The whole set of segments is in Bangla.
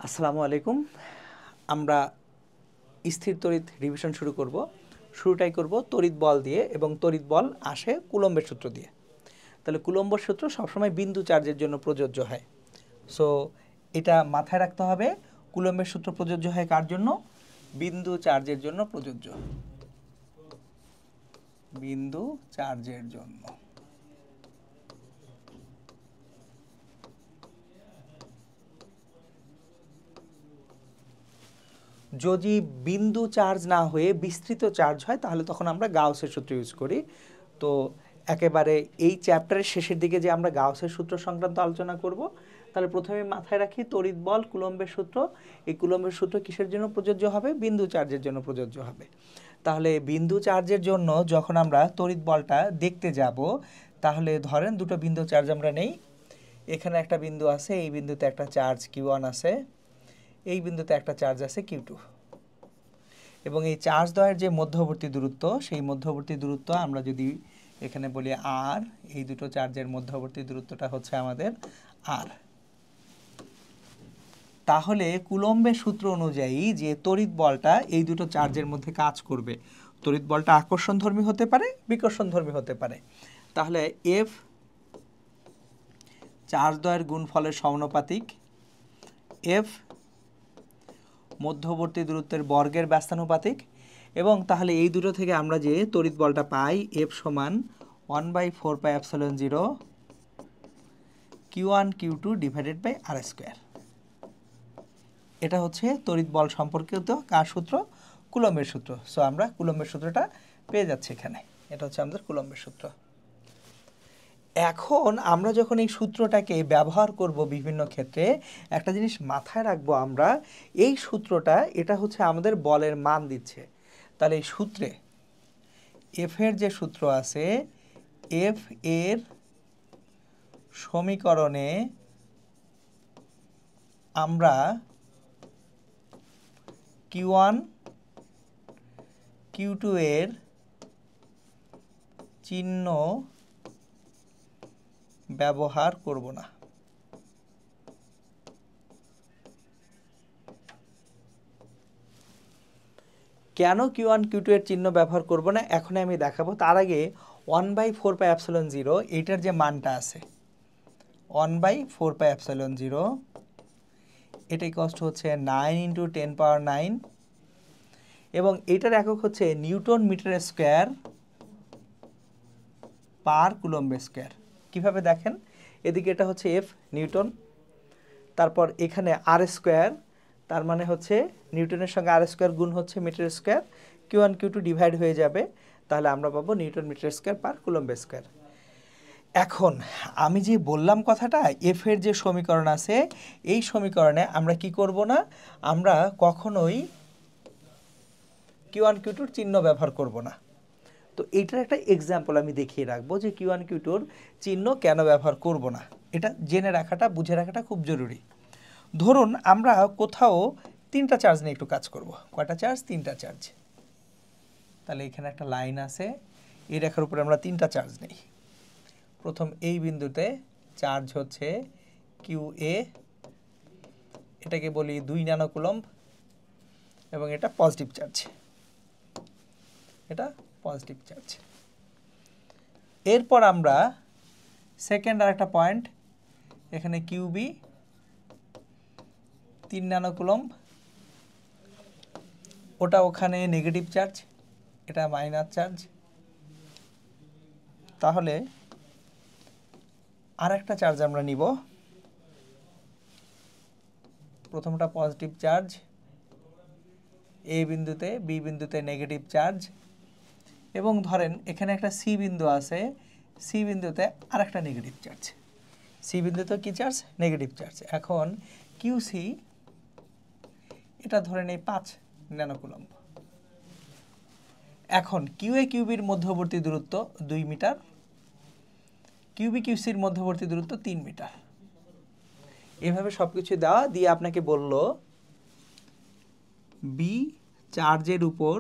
আসসালামু আলাইকুম। আমরা স্থির তড়িৎ রিভিশন শুরু করব। শুরুটাই করব তড়িৎ বল দিয়ে, এবং তড়িৎ বল আসে কুলম্বের সূত্র দিয়ে। তাহলে কুলম্বের সূত্র সবসময় বিন্দু চার্জের জন্য প্রযোজ্য হয়। সো এটা মাথায় রাখতে হবে, কুলম্বের সূত্র প্রযোজ্য হয় কার জন্য? বিন্দু চার্জের জন্য প্রযোজ্য। বিন্দু চার্জের জন্য। যদি বিন্দু চার্জ না হয়ে বিস্তৃত চার্জ হয় তাহলে তখন আমরা গাউসের সূত্র ইউজ করি। তো একেবারে এই চ্যাপ্টারের শেষের দিকে যে আমরা গাউসের সূত্র সংক্রান্ত আলোচনা করব, তাহলে প্রথমে মাথায় রাখি তড়িৎ বল কুলম্বের সূত্র। এই কুলম্বের সূত্র কিসের জন্য প্রযোজ্য হবে? বিন্দু চার্জের জন্য প্রযোজ্য হবে। তাহলে বিন্দু চার্জের জন্য যখন আমরা তড়িৎ বলটা দেখতে যাব, তাহলে ধরেন দুটো বিন্দু চার্জ আমরা নেই। এখানে একটা বিন্দু আছে, এই বিন্দুতে একটা চার্জ Q1 আছে, এই বিন্দুতে একটা চার্জ আছে Q2, এবং এই চার্জ দ্বয়ের যে মধ্যবর্তী দূরত্ব, সেই মধ্যবর্তী দূরত্ব আমরা যদি এখানে বলি আর, এই দুটো চার্জের মধ্যবর্তী দূরত্বটা হচ্ছে আমাদের আর। তাহলে কুলম্বের সূত্র অনুযায়ী যে তড়িৎ বলটা এই দুটো চার্জের মধ্যে কাজ করবে, তড়িৎ বলটা আকর্ষণধর্মী হতে পারে, বিকর্ষণধর্মী হতে পারে। তাহলে এফ চার্জ দ্বয়ের গুণফলের সমানুপাতিক, এফ মধ্যবর্তী দূরত্বের বর্গের ব্যস্তানুপাতিক, এবং তাহলে এই দুটো থেকে আমরা যে তড়িৎ বলটা পাই, এফ সমান 1/4πε0 Q1 Q2 divided by R square. এটা হচ্ছে তড়িৎ বল সম্পর্কিত কার সূত্র? কুলম্বের সূত্র। সো আমরা কুলম্বের সূত্রটা পেয়ে যাচ্ছি এখানে। এটা হচ্ছে আমাদের কুলম্বের সূত্র। এখন আমরা যখন এই সূত্রটাকে ব্যবহার করব বিভিন্ন ক্ষেত্রে, একটা জিনিস মাথায় রাখবো আমরা, এই সূত্রটা এটা হচ্ছে আমাদের বলের মান দিচ্ছে। তাহলে এই সূত্রে এফ এর যে সূত্র আছে, এফ এর সমীকরণে আমরা Q1 Q2 এর চিহ্ন ব্যবহার করব না। কেন Q1 Q2 এর চিহ্ন ব্যবহার করব না এখন আমি দেখাবো। তার আগে 1/4πε0 এইটার যে মানটা আছে, 1/4πε0, এটাই কষ্ট হচ্ছে 9 × 10⁹, এবং এটার একক হচ্ছে newton metre square per coulomb square. কিভাবে দেখেন, এদিকে এটা হচ্ছে এফ নিউটন, তারপর এখানে আর স্কোয়ার, তার মানে হচ্ছে নিউটনের সঙ্গে আর স্কোয়ার গুণ হচ্ছে metre square, Q1 Q2 divide হয়ে যাবে, তাহলে আমরা পাবো newton metre square per coulomb square. এখন আমি যে বললাম কথাটা, এফ এর যে সমীকরণ আছে, এই সমীকরণে আমরা কি করব না, আমরা কখনোই Q1 Q2 চিহ্ন ব্যবহার করব না। তো এইটার একটা এক্সাম্পল আমি দেখিয়ে রাখবো যে Q1 Q2 চিহ্ন কেন ব্যবহার করব না। এটা জেনে রাখাটা, বুঝে রাখাটা খুব জরুরি। ধরুন আমরা কোথাও তিনটা চার্জ নিয়ে একটু কাজ করব। কয়টা চার্জ? তিনটা চার্জ। তাহলে এখানে একটা লাইন আছে, এই রেখার উপরে আমরা তিনটা চার্জ নিই। প্রথম এই বিন্দুতে চার্জ হচ্ছে QA, এটাকে বলি 2 ন্যানো কুলম্ব, এবং এটা পজিটিভ চার্জ, এটা পজিটিভ চার্জ। এরপর আমরা সেকেন্ড আর একটা পয়েন্ট, এখানে QB 3 ন্যানো কুলম্ব, ওটা ওখানে নেগেটিভ চার্জ, এটা মাইনাস চার্জ। তাহলে আর একটা চার্জ আমরা নিব, প্রথমটা পজিটিভ চার্জ, এ বিন্দুতে, বি বিন্দুতে নেগেটিভ চার্জ, এবং ধরেন এখানে একটা সি বিন্দু আছে, সি বিন্দুতে আর একটা নেগেটিভ চার্জ। সি বিন্দুতে কি চার্জ? Negative charge. এখন QC এটা ধরেন এই 5 ন্যানো কুলম্ব। এখন QA QBর মধ্যবর্তী দূরত্ব 2 মিটার, QB QCর মধ্যবর্তী দূরত্ব 3 মিটার। এভাবে সবকিছু দেওয়া দিয়ে আপনাকে বলল বি চার্জের উপর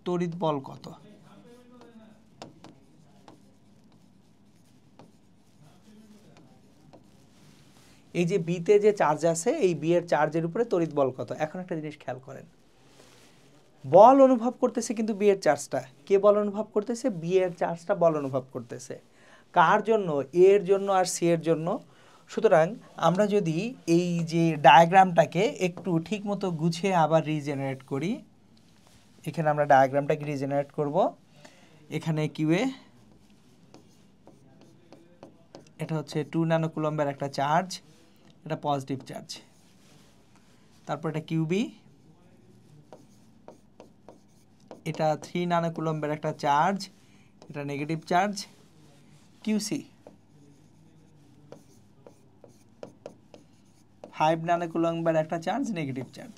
তড়িৎ বল কত। এই যে বিতে যে চার্জ আছে এই বি এর চার্জের উপরে তড়িৎ বল কত। এখন একটা জিনিস খেয়াল করেন, বল অনুভব করতেছে কিন্তু বি এর চার্জটা, কে বল অনুভব করতেছে? বি এর চার্জটা বল অনুভব করতেছে। কার জন্য? এ এর জন্য আর সি এর জন্য। সুতরাং আমরা যদি এই যে ডায়াগ্রামটাকে একটু ঠিক মতো গুছিয়ে আবার রিজেনারেট করি, এখানে আমরা ডায়াগ্রামটাকে রিজেনারেট করব। এখানে কিউএ, এটা হচ্ছে 2 ন্যানো কুলম্বের একটা চার্জ, এটা পজিটিভ চার্জ। তারপর এটা কিউবি, এটা 3 ন্যানো কুলম্বের একটা চার্জ, এটা নেগেটিভ চার্জ। কিউসি 5 ন্যানো কুলম্বের একটা চার্জ, নেগেটিভ চার্জ।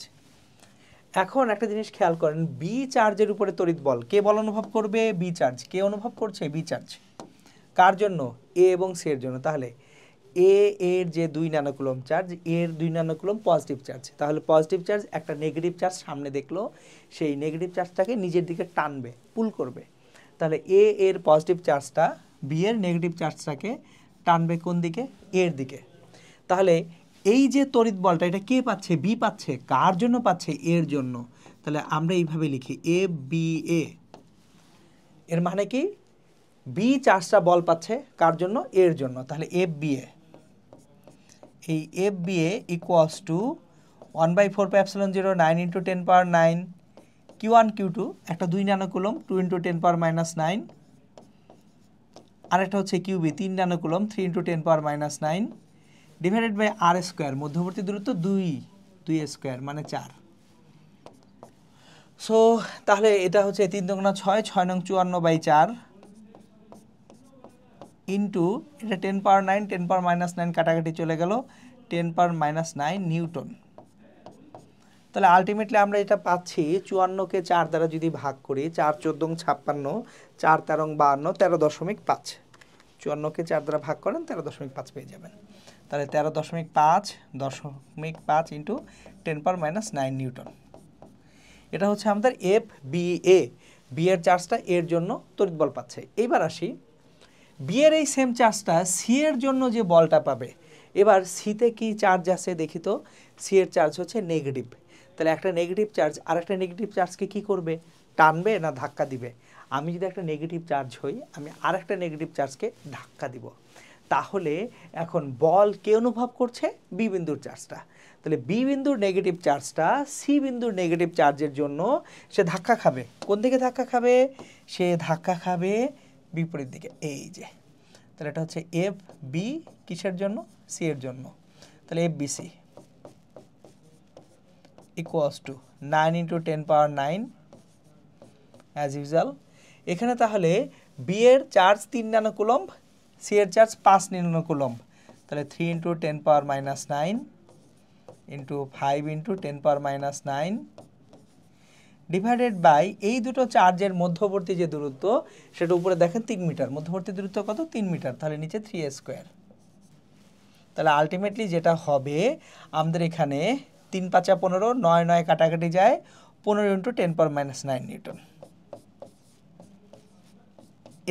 এখন একটা জিনিস খেয়াল করেন, বি চার্জের উপরে তড়িৎ বল কে বল অনুভব করবে? B charge. কে অনুভব করছে? B charge. কার জন্য? এ এবং সি এর জন্য। তাহলে এ এর যে 2 ন্যানো কুলম্ব চার্জ, এর 2 ন্যানো কুলম্ব পজিটিভ চার্জ। তাহলে পজিটিভ চার্জ একটা নেগেটিভ চার্জ সামনে দেখলো, সেই নেগেটিভ চার্জটাকে নিজের দিকে টানবে, পুল করবে। তাহলে এ এর পজিটিভ চার্জটা বি এর নেগেটিভ চার্জটাকে টানবে কোন দিকে? এর দিকে। তাহলে এই যে তড়িৎ বলটা এটা কে পাচ্ছে? বি পাচ্ছে। কার জন্য পাচ্ছে? এর জন্য। তাহলে আমরা এইভাবে লিখি এফ বি এ। এর মানে কি? বি চার্জটা বল পাচ্ছে কার জন্য? এর জন্য। তাহলে এফ বি এ, এই F B A equals to 1/4πε0 9 × 10⁻9 Q1 Q2, একটা 2 ন্যানো কুলম্ব 2 × 10⁻9, আরেকটা হচ্ছে QB 3 nano coulomb 3 × 10⁻9 divided by R square, মধ্যবর্তী দূরত্ব 2 স্কোয়ার মানে 4। সো তাহলে এটা হচ্ছে 3 × 6 6 নং 54/4 ইন্টু এটা 10⁻9 10⁻9 কাটাকাটি চলে গেল 10⁻9 নিউটন। তাহলে আলটিমেটলি আমরা এটা পাচ্ছি 54কে 4 দ্বারা যদি ভাগ করি, 4 14 56, 4 13 52, 13.5। 54কে 4 দ্বারা ভাগ করেন 13.5 পেয়ে যাবেন। তাহলে 13.5 ইন্টু 10⁻9 নিউটন। এটা হচ্ছে আমাদের এফ বি এ। বি এর চার্জটা এর জন্য তড়িৎ বল পাচ্ছে। এইবার আসি, বি এর এই সেম চার্জটা সি এর জন্য যে বলটা পাবে। এবার সিতে কি চার্জ আছে দেখি তো। সি এর চার্জ হচ্ছে নেগেটিভ। তাহলে একটা নেগেটিভ চার্জ আর একটা নেগেটিভ চার্জকে কি করবে? টানবে না ধাক্কা দিবে? আমি যদি একটা নেগেটিভ চার্জ হই, আমি আর একটা নেগেটিভ চার্জকে ধাক্কা দিব। তাহলে এখন বল কে অনুভব করছে? বি বিন্দুর চার্জটা। তাহলে বি বিন্দুর নেগেটিভ চার্জটা সি বিন্দুর নেগেটিভ চার্জের জন্য সে ধাক্কা খাবে। কোন দিকে ধাক্কা খাবে? সে ধাক্কা খাবে বিপরীত দিকে। এই যে, তাহলে এটা হচ্ছে এফ বি কিসের জন্য? সি এর জন্য। তাহলে F B C equals to 9 × 10⁻9 as usual. এখানে তাহলে বি এর চার্জ 3 ন্যানো কুলম্ব, সি এর চার্জ 5 ন্যানো কুলম্ব। তাহলে 3 × 10⁻9 ইন্টু 5 × 10⁻9 ডিভাইডেড বাই এই দুটো চার্জের মধ্যবর্তী যে দূরত্ব, সেটা উপরে দেখেন 3 মিটার। মধ্যবর্তী দূরত্ব কত? 3 মিটার। তাহলে নিচে 3 স্কোয়ার। তাহলে আলটিমেটলি যেটা হবে আমাদের এখানে 3 × 5 = 15, 9 9 কাটাকাটি যায় 15 × 10⁻9 নিউটন।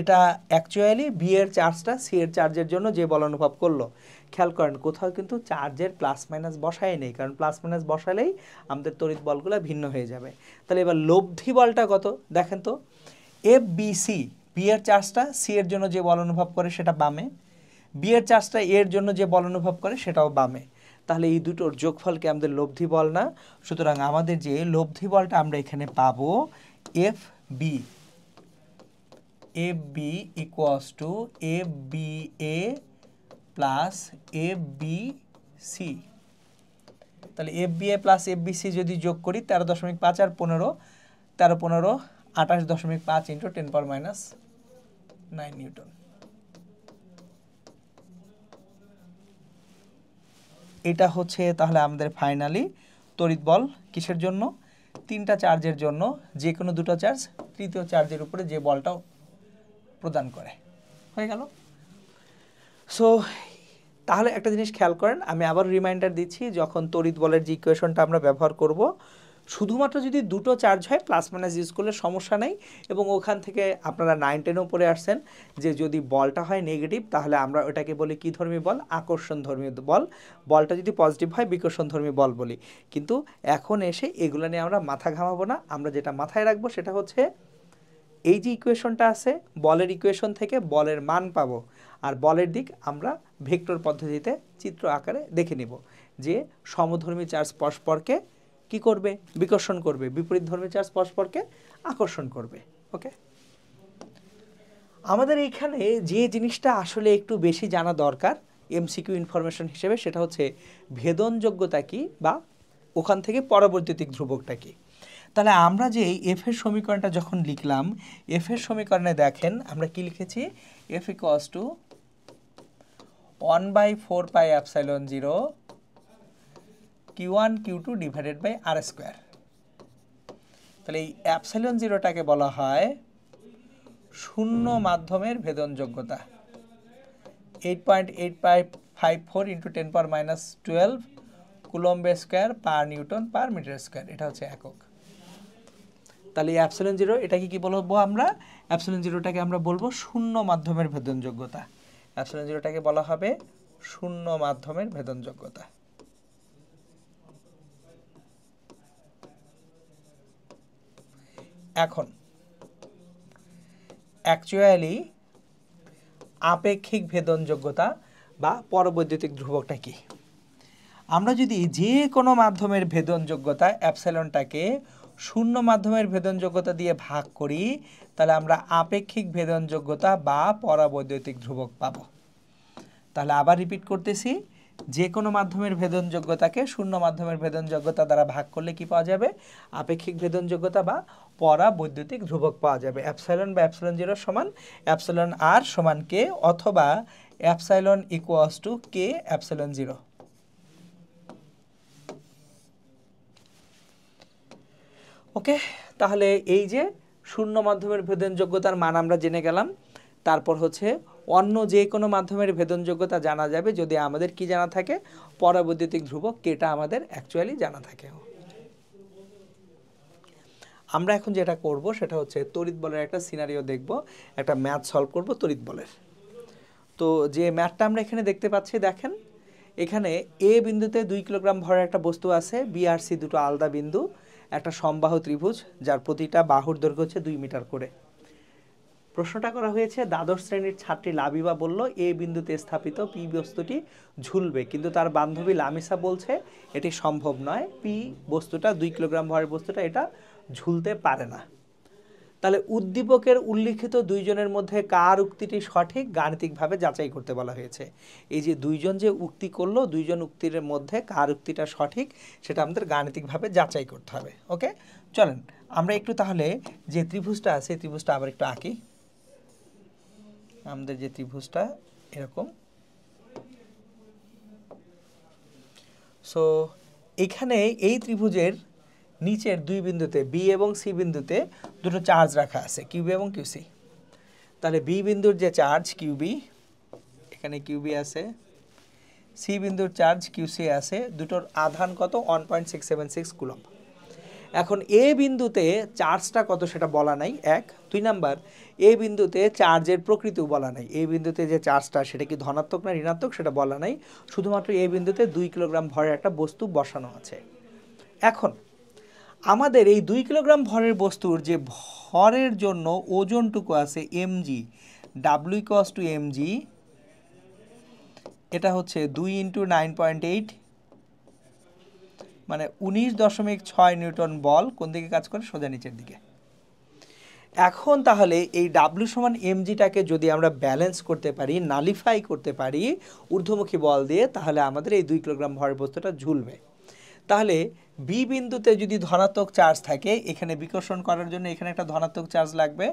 এটা অ্যাকচুয়ালি বি এর চার্জটা সি এর চার্জের জন্য যে বল অনুভব করলো। খেয়াল করেন কোথাও কিন্তু চার্জের প্লাস মাইনাস বসায় নেই, কারণ প্লাস মাইনাস বসালেই আমাদের তড়িৎ বলগুলো ভিন্ন হয়ে যাবে। তাহলে এবার লব্ধি বলটা কত দেখেন তো। এফ বি সি, বি এর চার্জটা সি এর জন্য যে বল অনুভব করে সেটা বামে, বি এর চার্জটা এর জন্য যে বল অনুভব করে সেটাও বামে। তাহলে এই দুটোর যোগফলকে আমাদের লব্ধি বল না। সুতরাং আমাদের যে লব্ধি বলটা আমরা এখানে পাবো F B, F B equals to F B A plus F B C. তাহলে F B A plus F B C যদি যোগ করি 13.5 আর 15, 13 15 28.5 ইন্টু 10⁻9 নিউটন। এটা হচ্ছে তাহলে আমাদের ফাইনালি তড়িৎ বল কিসের জন্য? 3টা চার্জের জন্য, যে কোনো দুটো চার্জ তৃতীয় চার্জের উপরে যে বলটাও প্রদান করে। হয়ে গেল। সো তাহলে একটা জিনিস খেয়াল করেন, আমি আবার রিমাইন্ডার দিচ্ছি, যখন তড়িৎ বলের যে ইকুয়েশনটা আমরা ব্যবহার করব, শুধুমাত্র যদি দুটো চার্জ হয় প্লাস মাইনাস ইউজ করলে সমস্যা নেই। এবং ওখান থেকে আপনারা 9-10-ও পড়ে আসছেন যে যদি বলটা হয় নেগেটিভ তাহলে আমরা ওটাকে বলি কী ধর্মী বল? আকর্ষণধর্মী বল। বলটা যদি পজিটিভ হয় বিকর্ষণধর্মী বল বলি। কিন্তু এখন এসে এগুলো নিয়ে আমরা মাথা ঘামাবো না। আমরা যেটা মাথায় রাখবো সেটা হচ্ছে এই যে ইকুয়েশনটা আছে বলের ইকুয়েশন থেকে বলের মান পাবো, আর বলের দিক আমরা ভেক্টর পদ্ধতিতে চিত্র আকারে দেখে নিব যে সমধর্মী চার্জ পরস্পরকে কি করবে? বিকর্ষণ করবে, বিপরীতধর্মী চার্জ পরস্পরকে আকর্ষণ করবে। ওকে, আমাদের এইখানে যে জিনিসটা আসলে একটু বেশি জানা দরকার এমসিকিউ ইনফরমেশন হিসেবে সেটা হচ্ছে ভেদনযোগ্যতা কি বা ওখান থেকে পরবৈদ্যুতিক ধ্রুবকটা কি। তাহলে আমরা যে এফ এর সমীকরণটা যখন লিখলাম, এফ এর সমীকরণে দেখেন আমরা কি লিখেছি? F equals to 1/4πε0 Q1 Q2 divided by R square. তাহলে এই অ্যাপসাইলন জিরোটাকে বলা হয় শূন্য মাধ্যমের ভেদনযোগ্যতা। 8.8554 × 10⁻12 coulomb square per newton per metre square, এটা হচ্ছে একক। তাহলে এই অ্যাপসিলন জিরো এটাকে কি বলবো? আমরা অ্যাপসিলন জিরোটাকে আমরা বলবো শূন্য মাধ্যমের ভেদনযোগ্যতা। অ্যাপসিলন জিরোটাকে বলা হবে শূন্য মাধ্যমের ভেদনযোগ্যতা। এখন অ্যাকচুয়ালি আপেক্ষিক ভেদনযোগ্যতা বা পরবৈদ্যুতিক ধ্রুবকটা কি? আমরা যদি যে কোনো মাধ্যমের ভেদনযোগ্যতা অ্যাপসিলনটাকে শূন্য মাধ্যমের ভেদনযোগ্যতা দিয়ে ভাগ করি তাহলে আমরা আপেক্ষিক ভেদনযোগ্যতা বা পরবৈদ্যুতিক ধ্রুবক পাব। তাহলে আবার রিপিট করতেছি, যে কোনো মাধ্যমের ভেদনযোগ্যতাকে শূন্য মাধ্যমের ভেদনযোগ্যতা দ্বারা ভাগ করলে কি পাওয়া যাবে? আপেক্ষিক ভেদনযোগ্যতা বা পরাবৈদ্যুতিক ধ্রুবক পাওয়া যাবে। অ্যাপসাইলন বা অ্যাপসাইলন জিরো সমান অ্যাপসাইলন আর সমান কে, অথবা epsilon equals to K epsilon zero. Okay, তাহলে এই যে শূন্য মাধ্যমের ভেদনযোগ্যতার মান আমরা জেনে গেলাম। তারপর হচ্ছে অন্য যে কোনো মাধ্যমের ভেদনযোগ্যতা জানা যাবে যদি আমাদের কি জানা থাকে? পরাবৈদ্যুতিক ধ্রুবক কেটা আমাদের অ্যাকচুয়ালি জানা থাকে। আমরা এখন যেটা করব সেটা হচ্ছে তড়িৎ বলের একটা সিনারিও দেখব, একটা ম্যাথ সলভ করব তড়িৎ বলের। তো যে ম্যাথটা আমরা এখানে দেখতে পাচ্ছি, দেখেন এখানে এ বিন্দুতে 2 কিলোগ্রাম ভরের একটা বস্তু আছে, বি আর সি দুটো আলাদা বিন্দু, একটা সমবাহু ত্রিভুজ যার প্রতিটা বাহুর দৈর্ঘ্য হচ্ছে 2 মিটার করে। প্রশ্নটা করা হয়েছে দ্বাদশ শ্রেণীর ছাত্রী লাবিবা বলল এ বিন্দুতে স্থাপিত পি বস্তুটি ঝুলবে, কিন্তু তার বান্ধবী লামিসা বলছে এটি সম্ভব নয়, পি বস্তুটা 2 কিলোগ্রাম ভরের বস্তুটা এটা ঝুলতে পারে না। তাহলে উদ্দীপকের উল্লিখিত দুইজনের মধ্যে কার উক্তিটি সঠিক গাণিতিকভাবে যাচাই করতে বলা হয়েছে। এই যে দুইজন যে উক্তি করলো, দুইজন উক্তির মধ্যে কার উক্তিটা সঠিক সেটা আমাদের গাণিতিকভাবে যাচাই করতে হবে। ওকে, চলেন আমরা একটু তাহলে যে ত্রিভুজটা আছে ত্রিভুজটা আবার একটু আঁকি। আমাদের যে ত্রিভুজটা এরকম, সো এখানে এই ত্রিভুজের নিচের দুই বিন্দুতে বি এবং সি বিন্দুতে দুটো চার্জ রাখা আছে, কিউবি এবং কিউসি। তাহলে বি বিন্দুর যে চার্জ কিউবি, এখানে কিউবি আছে, সি বিন্দুর চার্জ কিউসি আছে, দুটোর আধান কত? 1.676 কুলম্ব। এখন এ বিন্দুতে চার্জটা কত সেটা বলা নাই, এক। 2 নাম্বার, এ বিন্দুতে চার্জের প্রকৃতিও বলা নাই। এই বিন্দুতে যে চার্জটা সেটা কি ধনাত্মক না ঋণাত্মক সেটা বলা নাই, শুধুমাত্র এই বিন্দুতে 2 কিলোগ্রাম ভরের একটা বস্তু বসানো আছে। এখন আমাদের এই 2 কিলোগ্রাম ভরের বস্তুর যে ভরের জন্য ওজনটুকু আছে mg, w equals to mg, এটা হচ্ছে 2 × 9.8 মানে 19.6 নিউটন বল কোন দিকে কাজ করে? সোজা নিচের দিকে। এখন তাহলে এই w সমান mgটাকে যদি আমরা ব্যালেন্স করতে পারি, নালিফাই করতে পারি ঊর্ধ্বমুখী বল দিয়ে, তাহলে আমাদের এই 2 কিলোগ্রাম ভরের বস্তুটা ঝুলবে। তাহলে বি বিন্দুতে যদি ধনাত্মক চার্জ থাকে, এখানে বিকর্ষণ করার জন্য এখানে একটা ধনাত্মক চার্জ লাগবে।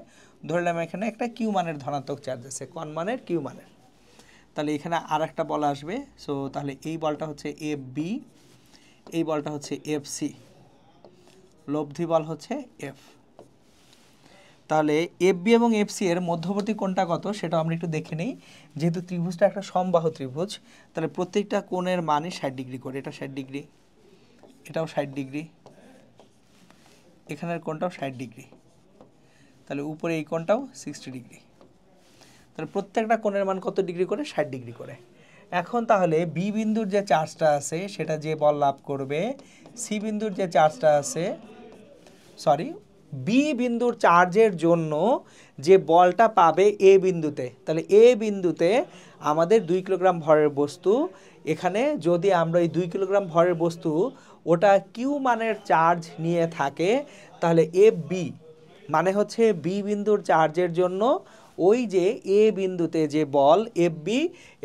ধরলাম এখানে একটা কিউ মানের ধনাত্মক চার্জ আছে, কোন মানের? কিউ মানের। তাহলে এখানে আর একটা বল আসবে। সো তাহলে এই বলটা হচ্ছে এফ বি, এই বলটা হচ্ছে এফ সি, লব্ধি বল হচ্ছে এফ। তাহলে এফ বি এবং এফ সি এর মধ্যবর্তী কোণটা কত সেটা আমরা একটু দেখে নিই। যেহেতু ত্রিভুজটা একটা সমবাহু ত্রিভুজ, তাহলে প্রত্যেকটা কোণের মানই 60 ডিগ্রি করে। এটা 60 ডিগ্রি, এটাও 60 ডিগ্রি, এখানের কোণটাও 60 ডিগ্রি, তাহলে উপরে এই কোণটাও 60 ডিগ্রি। তাহলে প্রত্যেকটা কোণের মান কত ডিগ্রি করে? 60 ডিগ্রি করে। এখন তাহলে বি বিন্দুর যে চার্জটা আছে সেটা যে বল লাভ করবে, সি বিন্দুর যে চার্জটা আছে, সরি, বি বিন্দুর চার্জের জন্য যে বলটা পাবে এ বিন্দুতে, তাহলে এ বিন্দুতে আমাদের 2 কিলোগ্রাম ভরের বস্তু, এখানে যদি আমরা এই 2 কিলোগ্রাম ভরের বস্তু ওটা কিউ মানের চার্জ নিয়ে থাকে, তাহলে এফ বি মানে হচ্ছে বি বিন্দুর চার্জের জন্য ওই যে এ বিন্দুতে যে বল এফ বি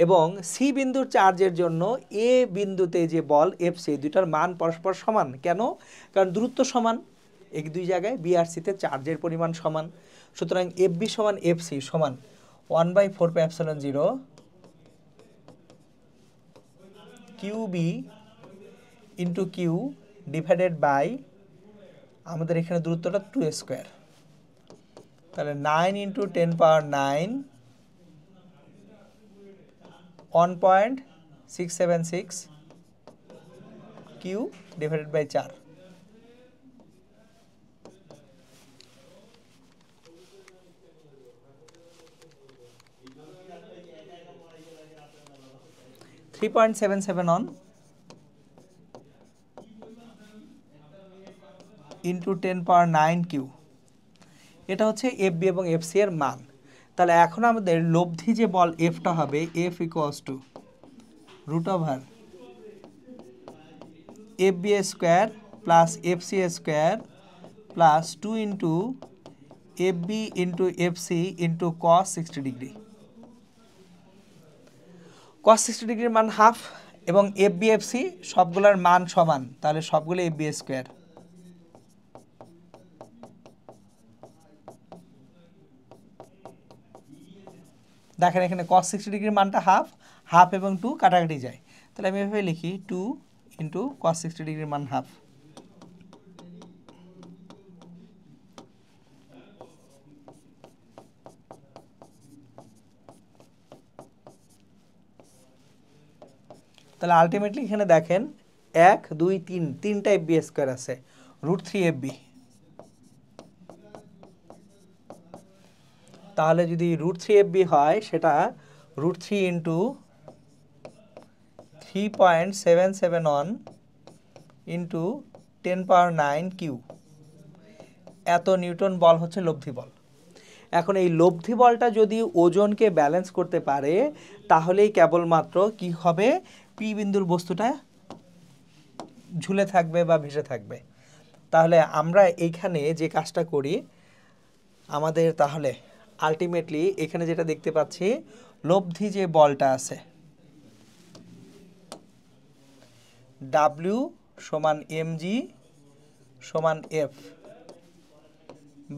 এবং সি বিন্দুর চার্জের জন্য এ বিন্দুতে যে বল এফ সি, দুটার মান পরস্পর সমান। কেন? কারণ দূরত্ব সমান, এই দুই জায়গায় বি আর সিতে চার্জের পরিমাণ সমান। সুতরাং এফ বি সমান এফ সি সমান 1/4πε0 Q B into Q divided by, আমাদের এখানে দূরত্বটা 2 স্কোয়ার, তাহলে 9 × 10⁹ 1.676 Q divided by 4। Into 10⁹ Q, এটা হচ্ছে এফ বি এবং এফ সি এর মান। তাহলে এখন আমাদের লব্ধি যে বল এফটা হবে F equals to √/, F B square plus F C square plus 2 into F B into F C into cos 60 degree. cos 60 ডিগ্রির মান হাফ এবং এফ বি এফ সি সবগুলোর মান সমান, তাহলে সবগুলো এফ বি স্কোয়ার। দেখেন এখানে cos 60 ডিগ্রির মানটা হাফ, হাফ এবং 2 কাটাকাটি যায়, তাহলে আমি এভাবে লিখি 2 ইন্টু cos 60 ডিগ্রির মান হাফ। তাহলে আলটিমেটলি এখানে দেখেন 1 2 3 তিনটা এফ বি স্কোয়ার আছে, √3 এফ বি। তাহলে যদি √3 এফ বি হয় সেটা √3 ইন্টু 3.771 ইন্টু 10⁹ কিউ, এত নিউটন বল হচ্ছে লব্ধি বল। এখন এই লব্ধি বলটা যদি ওজনকে ব্যালেন্স করতে পারে তাহলেই কেবলমাত্র কি হবে, পি বিন্দুর বস্তুটা ঝুলে থাকবে বা ভেসে থাকবে। তাহলে আমরা এইখানে যে কাজটা করি, আমাদের তাহলে আলটিমেটলি এখানে যেটা দেখতে পাচ্ছি, লব্ধি যে বলটা আছে W সমান mg সমান F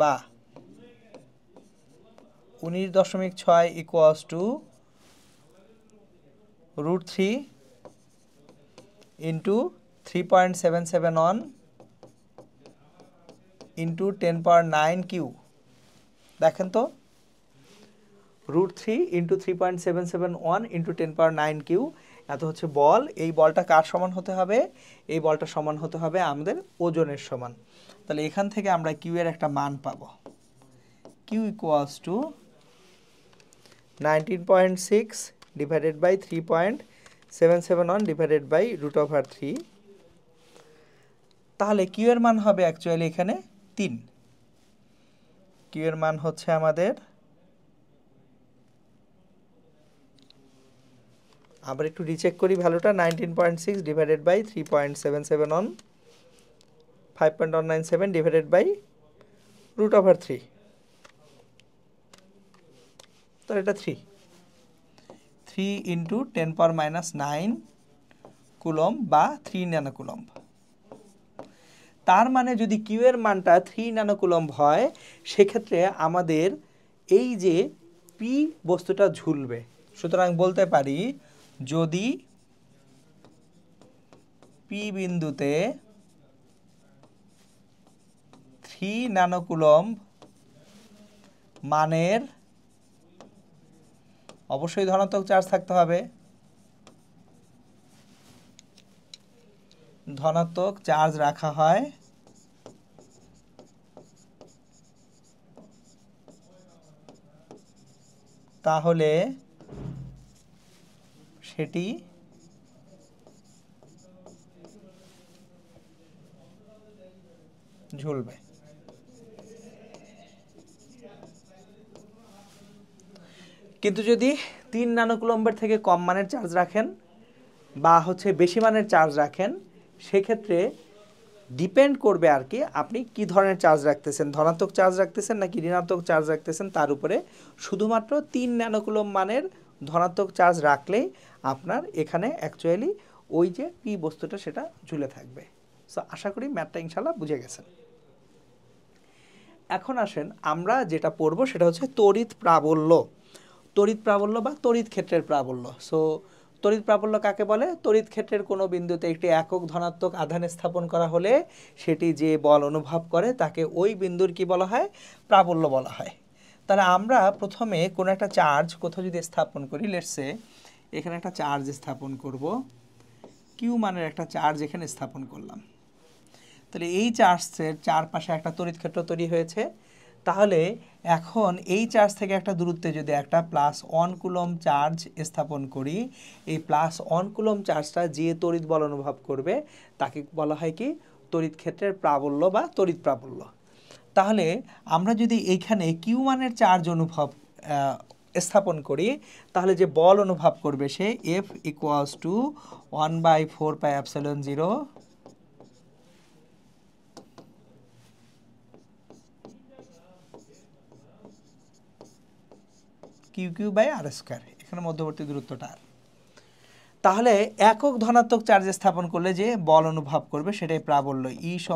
বা 19.6 equals to √3 into 3.771 into 10⁹ Q. দেখেন তো √3 ইন্টু 3.771 ইন্টু 10⁹ কিউ, এত হচ্ছে বল। এই বলটা কার সমান হতে হবে? এই বলটা সমান হতে হবে আমাদের ওজনের সমান। তাহলে এখান থেকে আমরা কিউ এর একটা মান পাবো, Q equals to 19.6 divided by 3.771 divided by √3। তাহলে কিউ এর মান হবে অ্যাকচুয়ালি এখানে 3। কিউ এর মান হচ্ছে আমাদের, আবার একটু রিচেক করি ভ্যালুটা, 19.6 ডিভাইডেড বাই 3.771 5.197 ডিভাইডেড বাই √3, তো এটা 3 ইন্টু 10⁻⁹ কুলম্ব বা 3 ন্যানো কুলম্ব। তার মানে যদি কিউ এর মানটা 3 ন্যানো কুলম্ব হয় সেক্ষেত্রে আমাদের এই যে পি বস্তুটা ঝুলবে। সুতরাং বলতে পারি যদি পি বিন্দুতে 3 ন্যানো কুলম্ব মানের, অবশ্যই ধনাত্মক চার্জ থাকতে হবে, ধনাত্মক চার্জ রাখা হয় তাহলে সেটি ঝুলবে। কিন্তু যদি 3 ন্যানোকুলম্বের থেকে কম মানের চার্জ রাখেন বা হচ্ছে বেশি মানের চার্জ রাখেন, সেক্ষেত্রে ডিপেন্ড করবে আর কি আপনি কি ধরনের চার্জ রাখতেছেন, ধনাত্মক চার্জ রাখতেছেন নাকি ঋণাত্মক চার্জ রাখতেছেন তার উপরে। শুধুমাত্র 3 ন্যানোকুলম্ব মানের ধনাত্মক চার্জ রাখলেই আপনার এখানে অ্যাকচুয়ালি ওই যে পি বস্তুটা সেটা ঝুলে থাকবে। সো আশা করি ম্যাথটা ইনশাল্লাহ বুঝে গেছেন। এখন আসেন আমরা যেটা পড়বো সেটা হচ্ছে তড়িৎ প্রাবল্য। তড়িৎ প্রাবল্য বা তড়িৎ ক্ষেত্রের প্রাবল্য। সো তড়িৎ প্রাবল্য কাকে বলে? তড়িৎ ক্ষেত্রের কোনো বিন্দুতে একটি একক ধনাত্মক আধান স্থাপন করা হলে সেটি যে বল অনুভব করে তাকে ওই বিন্দুর কি বলা হয়? প্রাবল্য বলা হয়। তাহলে আমরা প্রথমে কোনো একটা চার্জ কোথাও যদি স্থাপন করি, লেটস সে এখানে একটা চার্জ স্থাপন করব, কিউ মানের একটা চার্জ এখানে স্থাপন করলাম। তাহলে এই চার্জের চারপাশে একটা তড়িৎ ক্ষেত্র তৈরি হয়েছে। তাহলে এখন এই চার্জ থেকে একটা দূরত্বে যদি একটা +1 কুলম্ব চার্জ স্থাপন করি, এই +1 কুলম্ব চার্জটা যে তড়িৎ বল অনুভব করবে তাকে বলা হয় কি? তড়িৎ ক্ষেত্রের প্রাবল্য বা তড়িৎ প্রাবল্য। তাহলে আমরা যদি এইখানে কিউ মানের চার্জ অনুভব স্থাপন করি, তাহলে যে বল অনুভব করবে সে F = 1/4πε0 Q/r², এখানে মধ্যবর্তী দূরত্বটা আর। তাহলে একক ধনাত্মক চার্জ স্থাপন করলে যে বল অনুভব করবে সেটাই প্রাবল্য। E =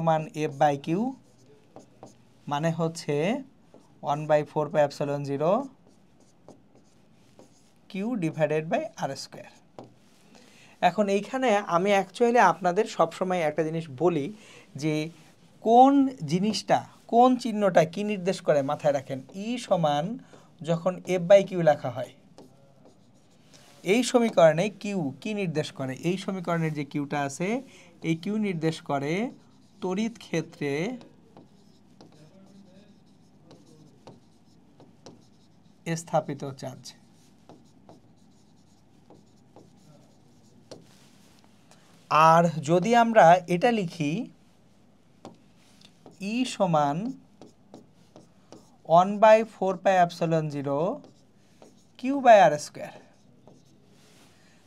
F/Q, মানে হচ্ছে 1/4πε0 Q/r²। এখন এইখানে আমি অ্যাকচুয়ালি আপনাদের সবসময় একটা জিনিস বলি যে কোন জিনিসটা, কোন চিহ্নটা কি নির্দেশ করে মাথায় রাখেন। E = যখন F/Q লেখা হয়, এই সমীকরণে কিউ কি নির্দেশ করে? এই সমীকরণের যে কিউটা আছে এই কিউ নির্দেশ করে তড়িৎ ক্ষেত্রে স্থাপিত চার্জ। আর যদি আমরা এটা লিখি E = 1/4πε0 Q/r²,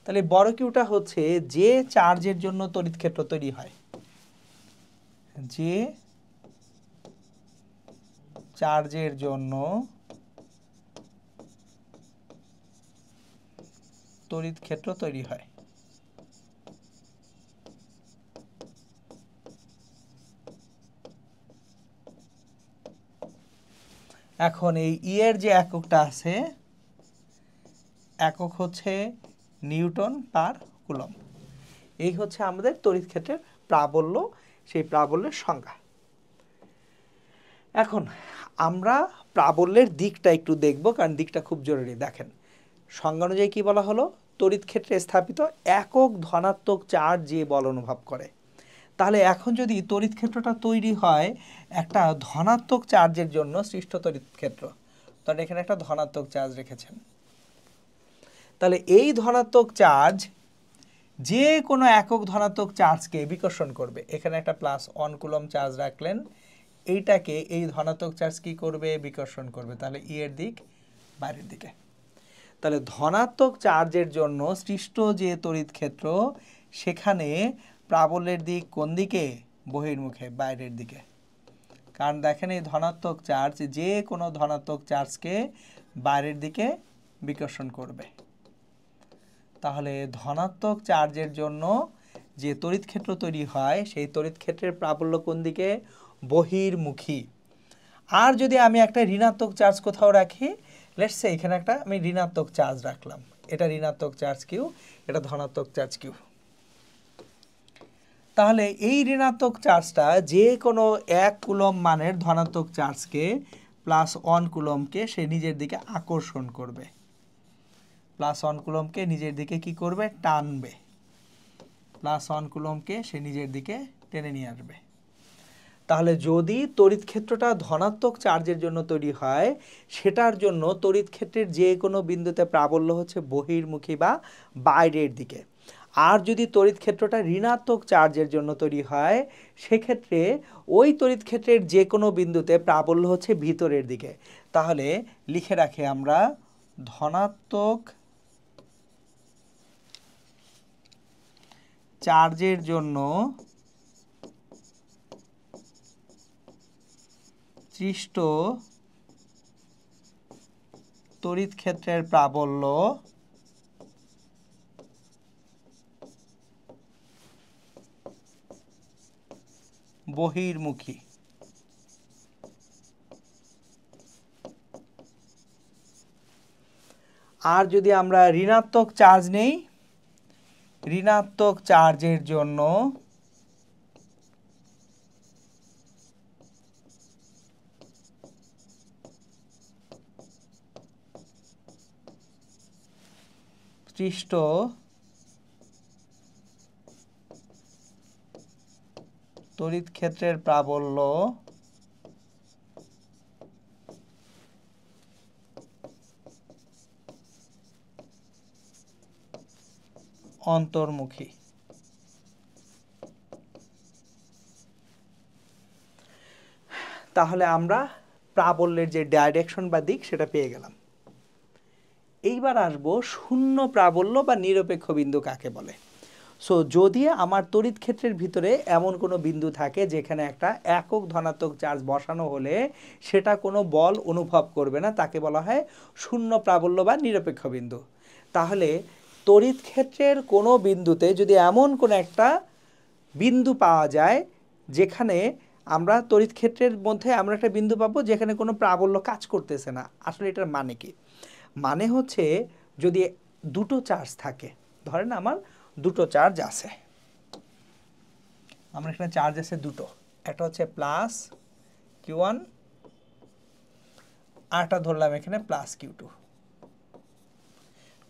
তাহলে বড় কিউটা হচ্ছে যে চার্জের জন্য তড়িৎ ক্ষেত্র তৈরি হয়, যে চার্জের জন্য তড়িৎ ক্ষেত্র তৈরি হয়। এখন এই ই এর যে এককটা আছে, একক হচ্ছে নিউটন পার কুলম্ব। এই হচ্ছে আমাদের তড়িৎ ক্ষেত্রের প্রাবল্য, সেই প্রাবল্যের সংজ্ঞা। এখন আমরা প্রাবল্যের দিকটা একটু দেখব, কারণ দিকটা খুব জরুরি। দেখেন সংজ্ঞা অনুযায়ী কি বলা হলো? তড়িৎ ক্ষেত্রে স্থাপিত একক ধনাত্মক চার্জ যে বল অনুভব করে। তাহলে এখন যদি তড়িৎ ক্ষেত্রটা তৈরি হয় একটা ধনাত্মক চার্জের জন্য সৃষ্ট তড়িৎ ক্ষেত্র, তাহলে এখানে একটা ধনাত্মক চার্জ রেখেছেন। তাহলে এই ধনাত্মক চার্জ যে কোনো একক ধনাত্মক চার্জকে বিকর্ষণ করবে। এখানে একটা +1 কুলম্ব চার্জ রাখলেন, এইটাকে এই ধনাত্মক চার্জ কি করবে? বিকর্ষণ করবে। তাহলে ই এর দিক বাইরের দিকে। তাহলে ধনাত্মক চার্জের জন্য সৃষ্ট যে তড়িৎ ক্ষেত্র, সেখানে প্রাবল্যের দিক কোন দিকে? বহির্মুখে, বাইরের দিকে। কারণ দেখেন এই ধনাত্মক চার্জ যে কোনো ধনাত্মক চার্জকে বাইরের দিকে বিকর্ষণ করবে। তাহলে ধনাত্মক চার্জের জন্য যে তড়িৎ ক্ষেত্র তৈরি হয় সেই তড়িৎ ক্ষেত্রের প্রাবল্য কোন দিকে? বহির্মুখী। আর যদি আমি একটা ঋণাত্মক চার্জ কোথাও রাখি, লেটস সে এখানে একটা আমি ঋণাত্মক চার্জ রাখলাম, এটা ঋণাত্মক চার্জ কিউ, এটা ধনাত্মক চার্জ কিউ। তাহলে এই ঋণাত্মক চার্জটা যে কোনো 1 কুলম্ব মানের ধনাত্মক চার্জকে +1 কুলম্বকে সে নিজের দিকে আকর্ষণ করবে। +1 কুলম্বকে নিজের দিকে কি করবে? টানবে। +1 কুলম্বকে সে নিজের দিকে টেনে নিয়ে আসবে। তাহলে যদি তড়িৎ ক্ষেত্রটা ধনাত্মক চার্জের জন্য তৈরি হয়, সেটার জন্য তড়িৎ ক্ষেত্রের যে কোনো বিন্দুতে প্রাবল্য হচ্ছে বহির্মুখী বা বাইরের দিকে। আর যদি তড়িৎ ক্ষেত্রটা ঋণাত্মক চার্জের জন্য তৈরি হয়, সেক্ষেত্রে ওই তড়িৎ ক্ষেত্রের যে কোনো বিন্দুতে প্রাবল্য হচ্ছে ভিতরের দিকে। তাহলে লিখে রাখি আমরা, ধনাত্মক চার্জের জন্য সৃষ্ট তড়িৎ ক্ষেত্রের প্রাবল্য বহির্মুখী। আর যদি আমরা ঋণাত্মক চার্জ নেই, ঋণাত্মক চার্জের জন্য সৃষ্ট তড়িৎ ক্ষেত্রের প্রাবল্য অন্তর্মুখী। তাহলে আমরা প্রাবল্যের যে ডাইরেকশন বা দিক সেটা পেয়ে গেলাম। এইবার আসবো শূন্য প্রাবল্য বা নিরপেক্ষ বিন্দু কাকে বলে। সো যদি আমার তড়িৎ ক্ষেত্রের ভিতরে এমন কোনো বিন্দু থাকে যেখানে একটা একক ধনাত্মক চার্জ বসানো হলে সেটা কোনো বল অনুভব করবে না, তাকে বলা হয় শূন্য প্রাবল্য বা নিরপেক্ষ বিন্দু। তাহলে তড়িৎ ক্ষেত্রের কোনো বিন্দুতে যদি এমন কোনো একটা বিন্দু পাওয়া যায় যেখানে আমরা তড়িৎ ক্ষেত্রের মধ্যে এমন একটা বিন্দু পাবো যেখানে কোনো প্রাবল্য কাজ করতেছে না, আসলে এটার মানে কি? মানে হচ্ছে যদি দুটো চার্জ থাকে, ধরেন আমার দুটো চার্জ আছে, আমার এখানে চার্জ আছে দুটো, একটা হচ্ছে প্লাস Q1 আর একটা ধরলাম এখানে প্লাস Q2।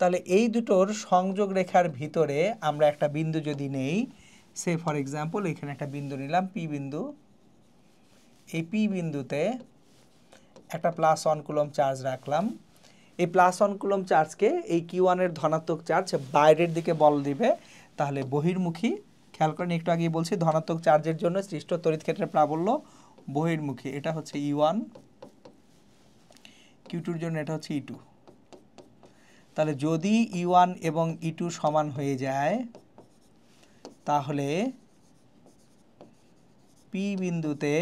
তাহলে এই দুটোর সংযোগ রেখার ভিতরে আমরা একটা বিন্দু যদি নেই, সে ফর এক্সাম্পল এখানে একটা বিন্দু নিলাম পি বিন্দু, এই পি বিন্দুতে একটা +1 কুলম্ব চার্জ রাখলাম। এই +1 কুলম্ব চার্জকে এই Q1 এর ধনাত্মক চার্জ বাইরের দিকে বল দিবে, তাহলে বহির্মুখী। খেয়াল করেন, একটু আগেই বলছি ধনাত্মক চার্জের জন্য সৃষ্ট তড়িৎ ক্ষেত্রের প্রাবল্য বহির্মুখী। এটা হচ্ছে E1, Q2 এর জন্য এটা হচ্ছে E2। তাহলে যদি E1 এবং E2 সমান হয়ে যায় তাহলে P বিন্দুতে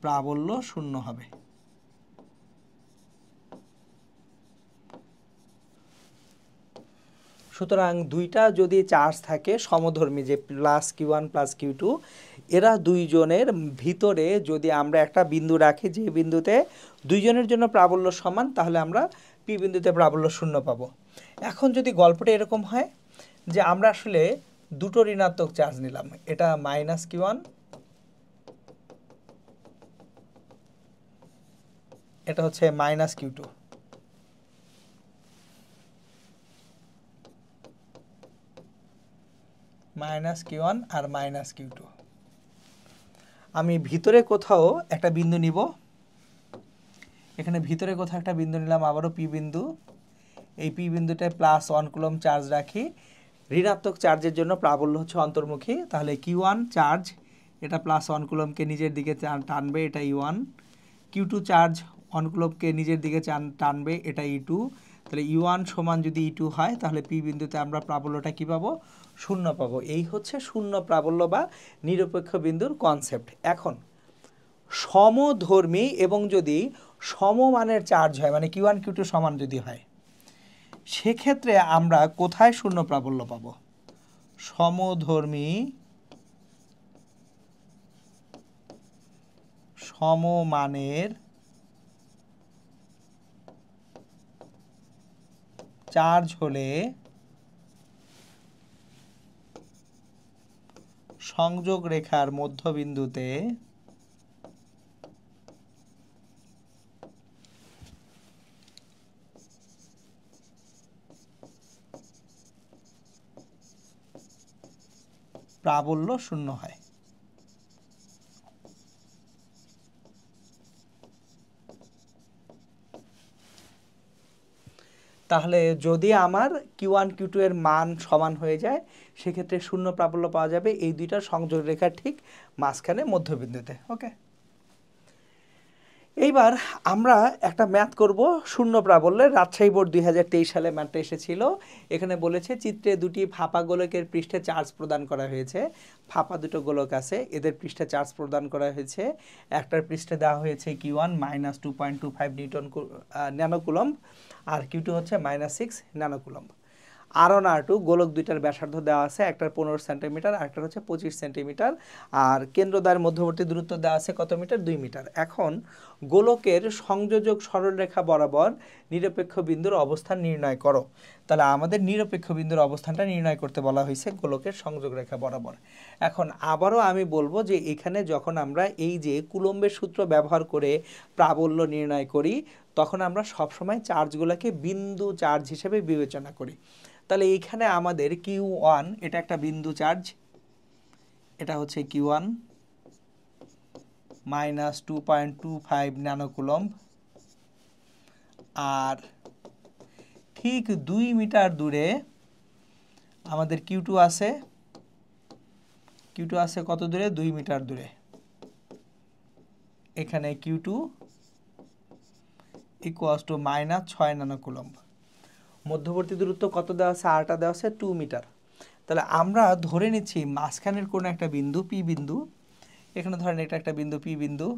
প্রাবল্য শূন্য হবে। সুতরাং দুইটা যদি চার্জ থাকে সমধর্মী, যে প্লাস Q1 প্লাস Q2, এরা দুইজনের ভিতরে যদি আমরা একটা বিন্দু রাখি যে বিন্দুতে দুইজনের জন্য প্রাবল্য সমান, তাহলে আমরা পি বিন্দুতে প্রাবল্য শূন্য পাবো। এখন যদি গল্পটা এরকম হয় যে আমরা আসলে দুটো ঋণাত্মক চার্জ নিলাম, এটা -Q1, এটা হচ্ছে -Q2, -Q1 আর -Q2। আমি ভিতরে কোথাও একটা বিন্দু নিব, এখানে ভিতরে কোথাও একটা বিন্দু নিলাম, আবারও পি বিন্দু। এই পি বিন্দুটায় +1 কুলম্ব চার্জ রাখি, ঋণাত্মক চার্জের জন্য প্রাবল্য হচ্ছে অন্তর্মুখী। তাহলে Q1 চার্জ এটা +1 কুলম্বকে নিজের দিকে টানবে, এটা E1। Q2 চার্জ 1 কুলম্বকে নিজের দিকে টানবে, এটা E2। তাহলে E1 সমান যদি E2 হয় তাহলে পি বিন্দুতে আমরা প্রাবল্যটা কী পাবো? শূন্য পাবো। এই হচ্ছে শূন্য প্রাবল্য বা নিরপেক্ষ বিন্দুর কনসেপ্ট। এখন সমধর্মী এবং যদি সমমানের চার্জ হয়, মানে Q1 Q2 সমান যদি হয়, সেক্ষেত্রে আমরা কোথায় শূন্য প্রাবল্য পাবো? সমধর্মী সমমানের চার্জ হলে সংযোগ রেখার মধ্যবিন্দুতে প্রাবল্য শূন্য হয়। তাহলে যদি আমার Q1 Q2 এর মান সমান হয়ে যায় সেক্ষেত্রে শূন্য প্রাবল্য পাওয়া যাবে এই দুইটার সংযোগ রেখার ঠিক মাঝখানে মধ্যবিন্দুতে। ওকে, এইবার আমরা একটা ম্যাথ করব শূন্য প্রাবল্যের। রাজশাহী বোর্ড 2023 সালে ম্যাথটা এসেছিল। এখানে বলেছে চিত্রে দুটি ফাঁপা গোলকের পৃষ্ঠে চার্জ প্রদান করা হয়েছে। ফাঁপা দুটো গোলক আছে, এদের পৃষ্ঠে চার্জ প্রদান করা হয়েছে। একটার পৃষ্ঠে দেওয়া হয়েছে Q1 -2.25 নিউটন ন্যানোকুলম্ব আর Q2 হচ্ছে -6 ন্যানোকুলম্ব। R1 R2 গোলক দুইটার ব্যাসার্ধ দেওয়া আছে, একটার 15 সেন্টিমিটার আরেকটার হচ্ছে 25 সেন্টিমিটার আর কেন্দ্রদ্বয়ের মধ্যবর্তী দূরত্ব দেওয়া আছে কত মিটার? 2 মিটার। এখন গোলকের সংযোজক সরলরেখা বরাবর নিরপেক্ষ বিন্দুর অবস্থান নির্ণয় করো। তাহলে আমাদের নিরপেক্ষ বিন্দুর অবস্থানটা নির্ণয় করতে বলা হয়েছে গোলকের সংযোগ রেখা বরাবর। এখন আবারও আমি বলবো যে এখানে যখন আমরা এই যে কুলম্বের সূত্র ব্যবহার করে প্রাবল্য নির্ণয় করি তখন আমরা সবসময় চার্জগুলোকে বিন্দু চার্জ হিসেবে বিবেচনা করি। তাহলে এইখানে আমাদের Q1 এটা একটা বিন্দু চার্জ, এটা হচ্ছে Q1 -2.25 ন্যানোকুলম্ব আর ঠিক 2 মিটার দূরে আমাদের Q2 আছে। Q2 আছে কত দূরে? 2 মিটার দূরে। এখানে Q2 = -6 ন্যানোকুলম্ব। মধ্যবর্তী দূরত্ব কত দেওয়া আছে? আরটা দেওয়া আছে 2 মিটার। তাহলে আমরা ধরে নিচ্ছি মাঝখানের কোনো একটা বিন্দু P বিন্দু, এখানে ধরেন এটা একটা বিন্দু P বিন্দু।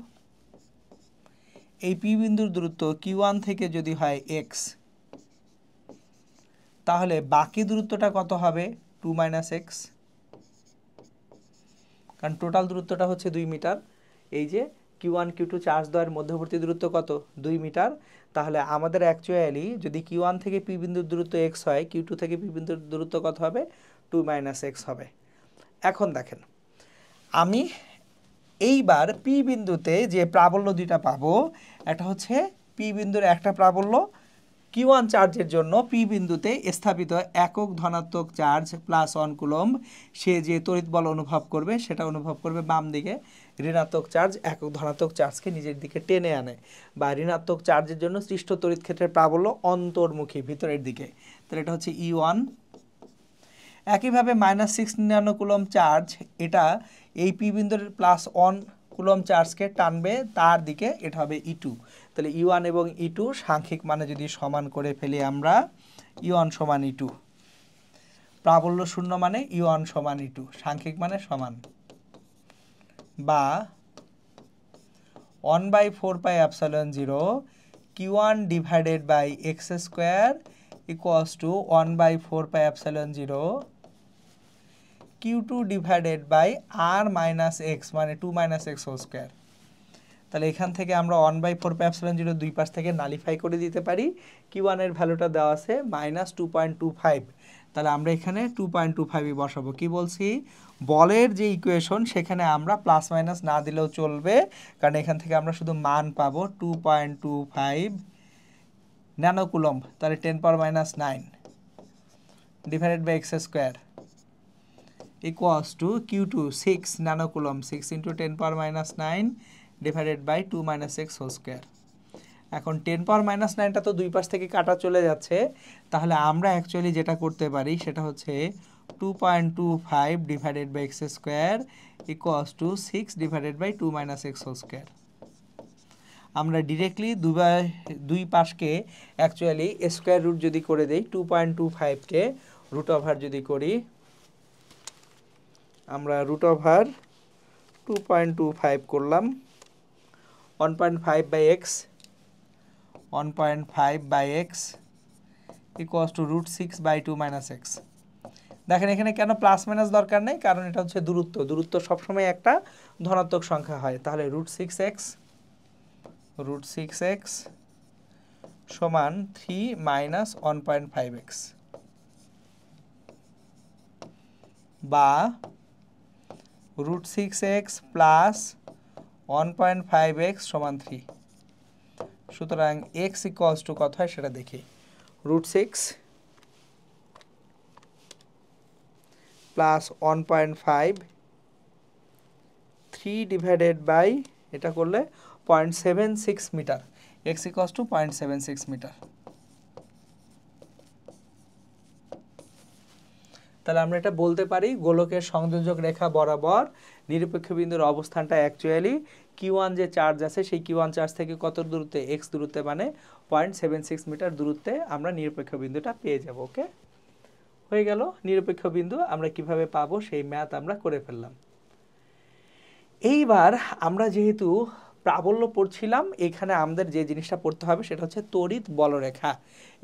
এই P বিন্দুর দূরত্ব Q1 থেকে যদি হয় x, তাহলে বাকি দূরত্বটা কত হবে? 2 - x, কারণ টোটাল দূরত্বটা হচ্ছে 2 মিটার। এই যে Q1 Q2 চার্জ দ্বয়ের মধ্যবর্তী দূরত্ব কত? 2 মিটার। তাহলে আমাদের অ্যাকচুয়ালি যদি Q1 থেকে P বিন্দুর দূরত্ব x হয়, Q2 থেকে P বিন্দুর দূরত্ব কত হবে? 2 - x হবে। এখন দেখেন আমি এইবার P বিন্দুতে যে প্রাবল্য দুইটা পাবো, একটা হচ্ছে P বিন্দুর একটা প্রাবল্য Q1 চার্জের জন্য P বিন্দুতে স্থাপিত একক ধনাত্মক চার্জ +1 কুলম্ব, সে যে তড়িৎ বল অনুভব করবে সেটা অনুভব করবে বাম দিকে। ঋণাত্মক চার্জ একক ধনাত্মক চার্জকে নিজের দিকে টেনে আনে, বা ঋণাত্মক চার্জের জন্য সৃষ্ট তড়িৎ ক্ষেত্রের প্রাবল্য অন্তর্মুখী ভিতরের দিকে। তাহলে এটা হচ্ছে E1। একইভাবে -6 ন্যানোকুলম্ব চার্জ এটা এই P বিন্দুর +1 কুলম্ব চার্জকে টানবে তার দিকে, এটা হবে E2। তাহলে E1 এবং E2 সাংখ্যিক মানে যদি সমান করে ফেলি আমরা, E1 = E2, প্রাবল্য শূন্য মানে E1 = E2, সাংখ্যিক মানে সমান, বা 1/4πε0 Q1 / x² = 1/4πε0 Q2 / r - x মানে 2 - x²। তাহলে এখান থেকে আমরা 1/4πε0 দুই পাশ থেকে নালিফাই করে দিতে পারি। Q1 এর ভ্যালুটা দেওয়া আছে -2.25। তাহলে আমরা এখানে 2.25ই বসাবো। কি বলছি? বলের যে ইকুয়েশন সেখানে আমরা প্লাস মাইনাস না দিলেও চলবে, কারণ এখান থেকে আমরা শুধু মান পাবো 2.25 ন্যানোকুলম্ব। তাহলে 10⁻⁹ / x² = Q2 6 ন্যানোকুলম্ব, 6 × 10⁻⁹ / 2 - x²। এখন 10⁻⁹টা তো দুই পাশ থেকে কাটা চলে যাচ্ছে, তাহলে আমরা অ্যাকচুয়ালি যেটা করতে পারি সেটা হচ্ছে 2.25 / x² = 6 / 2 - x²। আমরা ডিরেক্টলি দুই পাশকে অ্যাকচুয়ালি স্কোয়ার রুট যদি করে দেই, 2.25কে √ওভার যদি করি, আমরা √2.25 করলাম, 1.5/x 1.5/x = √6/2 - x। দেখেন এখানে কেন প্লাস মাইনাস দরকার নেই, কারণ এটা হচ্ছে দূরত্ব। দূরত্ব সবসময় একটা ধনাত্মক সংখ্যা হয়। তাহলে √6x সমান 3 - 1.5x, বা √6x + 1.5x = 3। সুতরাং x = কত হয় সেটা দেখি। √6 প্লাস 1.5 3 ডিভাইডেড বাই এটা করলে 0.76 metre, x equals to 0.76 metre. তাহলে আমরা এটা বলতে পারি গোলকের সংযোজক রেখা বরাবর নিরপেক্ষ বিন্দুর অবস্থানটা অ্যাকচুয়ালি Q1 যে চার্জ আছে সেই Q1 চার্জ থেকে কত দূরত্বে, x দূরত্বে, মানে 0.76 মিটার দূরত্বে আমরা নিরপেক্ষ বিন্দুটা পেয়ে যাব। ওকে, হয়ে গেল নিরপেক্ষ বিন্দু। আমরা কিভাবে পাবো সেই ম্যাথ আমরা করে ফেললাম। এইবার আমরা যেহেতু প্রাবল্য পড়ছিলাম, এখানে আমাদের যে জিনিসটা পড়তে হবে সেটা হচ্ছে তড়িৎ বলরেখা।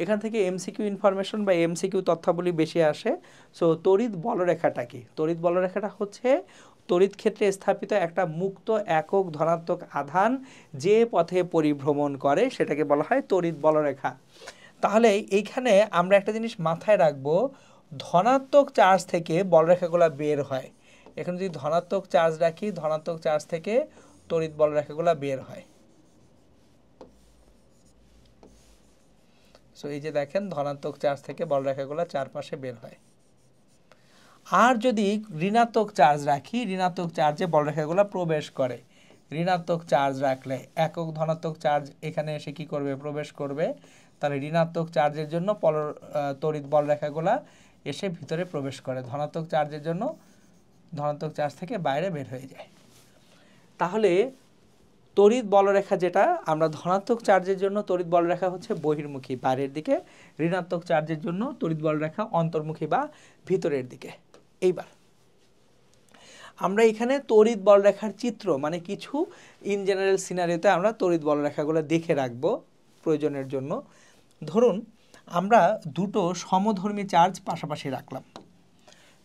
এখান থেকে এমসিকিউ ইনফরমেশন বা এমসিকিউ তথ্যাবলী বেশি আসে। সো তড়িৎ বলরেখাটা কি? তড়িৎ বলরেখাটা হচ্ছে তড়িৎ ক্ষেত্রে স্থাপিত একটা মুক্ত একক ধনাত্মক আধান যে পথে পরিভ্রমণ করে সেটাকে বলা হয় তড়িৎ বলরেখা। তাহলে এইখানে আমরা একটা জিনিস মাথায় রাখবো, ধনাত্মক চার্জ থেকে বলরেখাগুলো বের হয়। এখানে যদি ধনাত্মক চার্জ রাখি, ধনাত্মক চার্জ থেকে তড়িৎ বলরেখাগুলো বের হয়। সো এই যে দেখেন ধনাত্মক চার্জ থেকে বলরেখাগুলো চারপাশে বের হয়। আর যদি ঋণাত্মক চার্জ রাখি, ঋণাত্মক চার্জে বলরেখাগুলো প্রবেশ করে। ঋণাত্মক চার্জ রাখলে একক ধনাত্মক চার্জ এখানে এসে কি করবে? প্রবেশ করবে। তাহলে ঋণাত্মক চার্জের জন্য তড়িৎ বলরেখাগুলো এসে ভিতরে প্রবেশ করে, ধনাত্মক চার্জের জন্য ধনাত্মক চার্জ থেকে বাইরে বের হয়ে যায়। তাহলে তড়িৎ বলরেখা যেটা, আমরা ধনাত্মক চার্জের জন্য তড়িৎ বলরেখা হচ্ছে বহির্মুখী বাইরের দিকে, ঋণাত্মক চার্জের জন্য তড়িৎ বলরেখা অন্তর্মুখী বা ভিতরের দিকে। এইবার আমরা এখানে তড়িৎ বলরেখার চিত্র, মানে কিছু ইন জেনারেল সিনারিওতে আমরা তড়িৎ বলরেখাগুলো দেখে রাখবো প্রয়োজনের জন্য। ধরুন আমরা দুটো সমধর্মী চার্জ পাশাপাশি রাখলাম।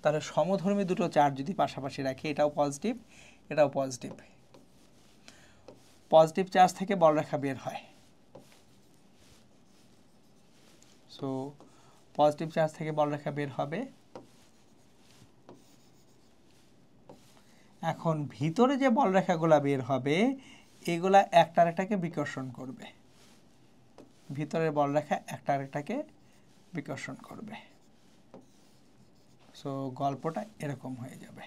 তাহলে সমধর্মী দুটো চার্জ যদি পাশাপাশি রাখি, এটাও পজিটিভ, এটাও পজিটিভ, পজিটিভ চার্জ থেকে বলরেখা বের হয়। সো পজিটিভ চার্জ থেকে বলরেখা বের হবে। এখন ভিতরে যে বলরেখাগুলো বের হবে এগুলা একটা আরেকটাকে বিকর্ষণ করবে, ভিতরের বলরেখা একটা আরেকটাকে বিকর্ষণ করবে। সো গল্পটা এরকম হয়ে যাবে।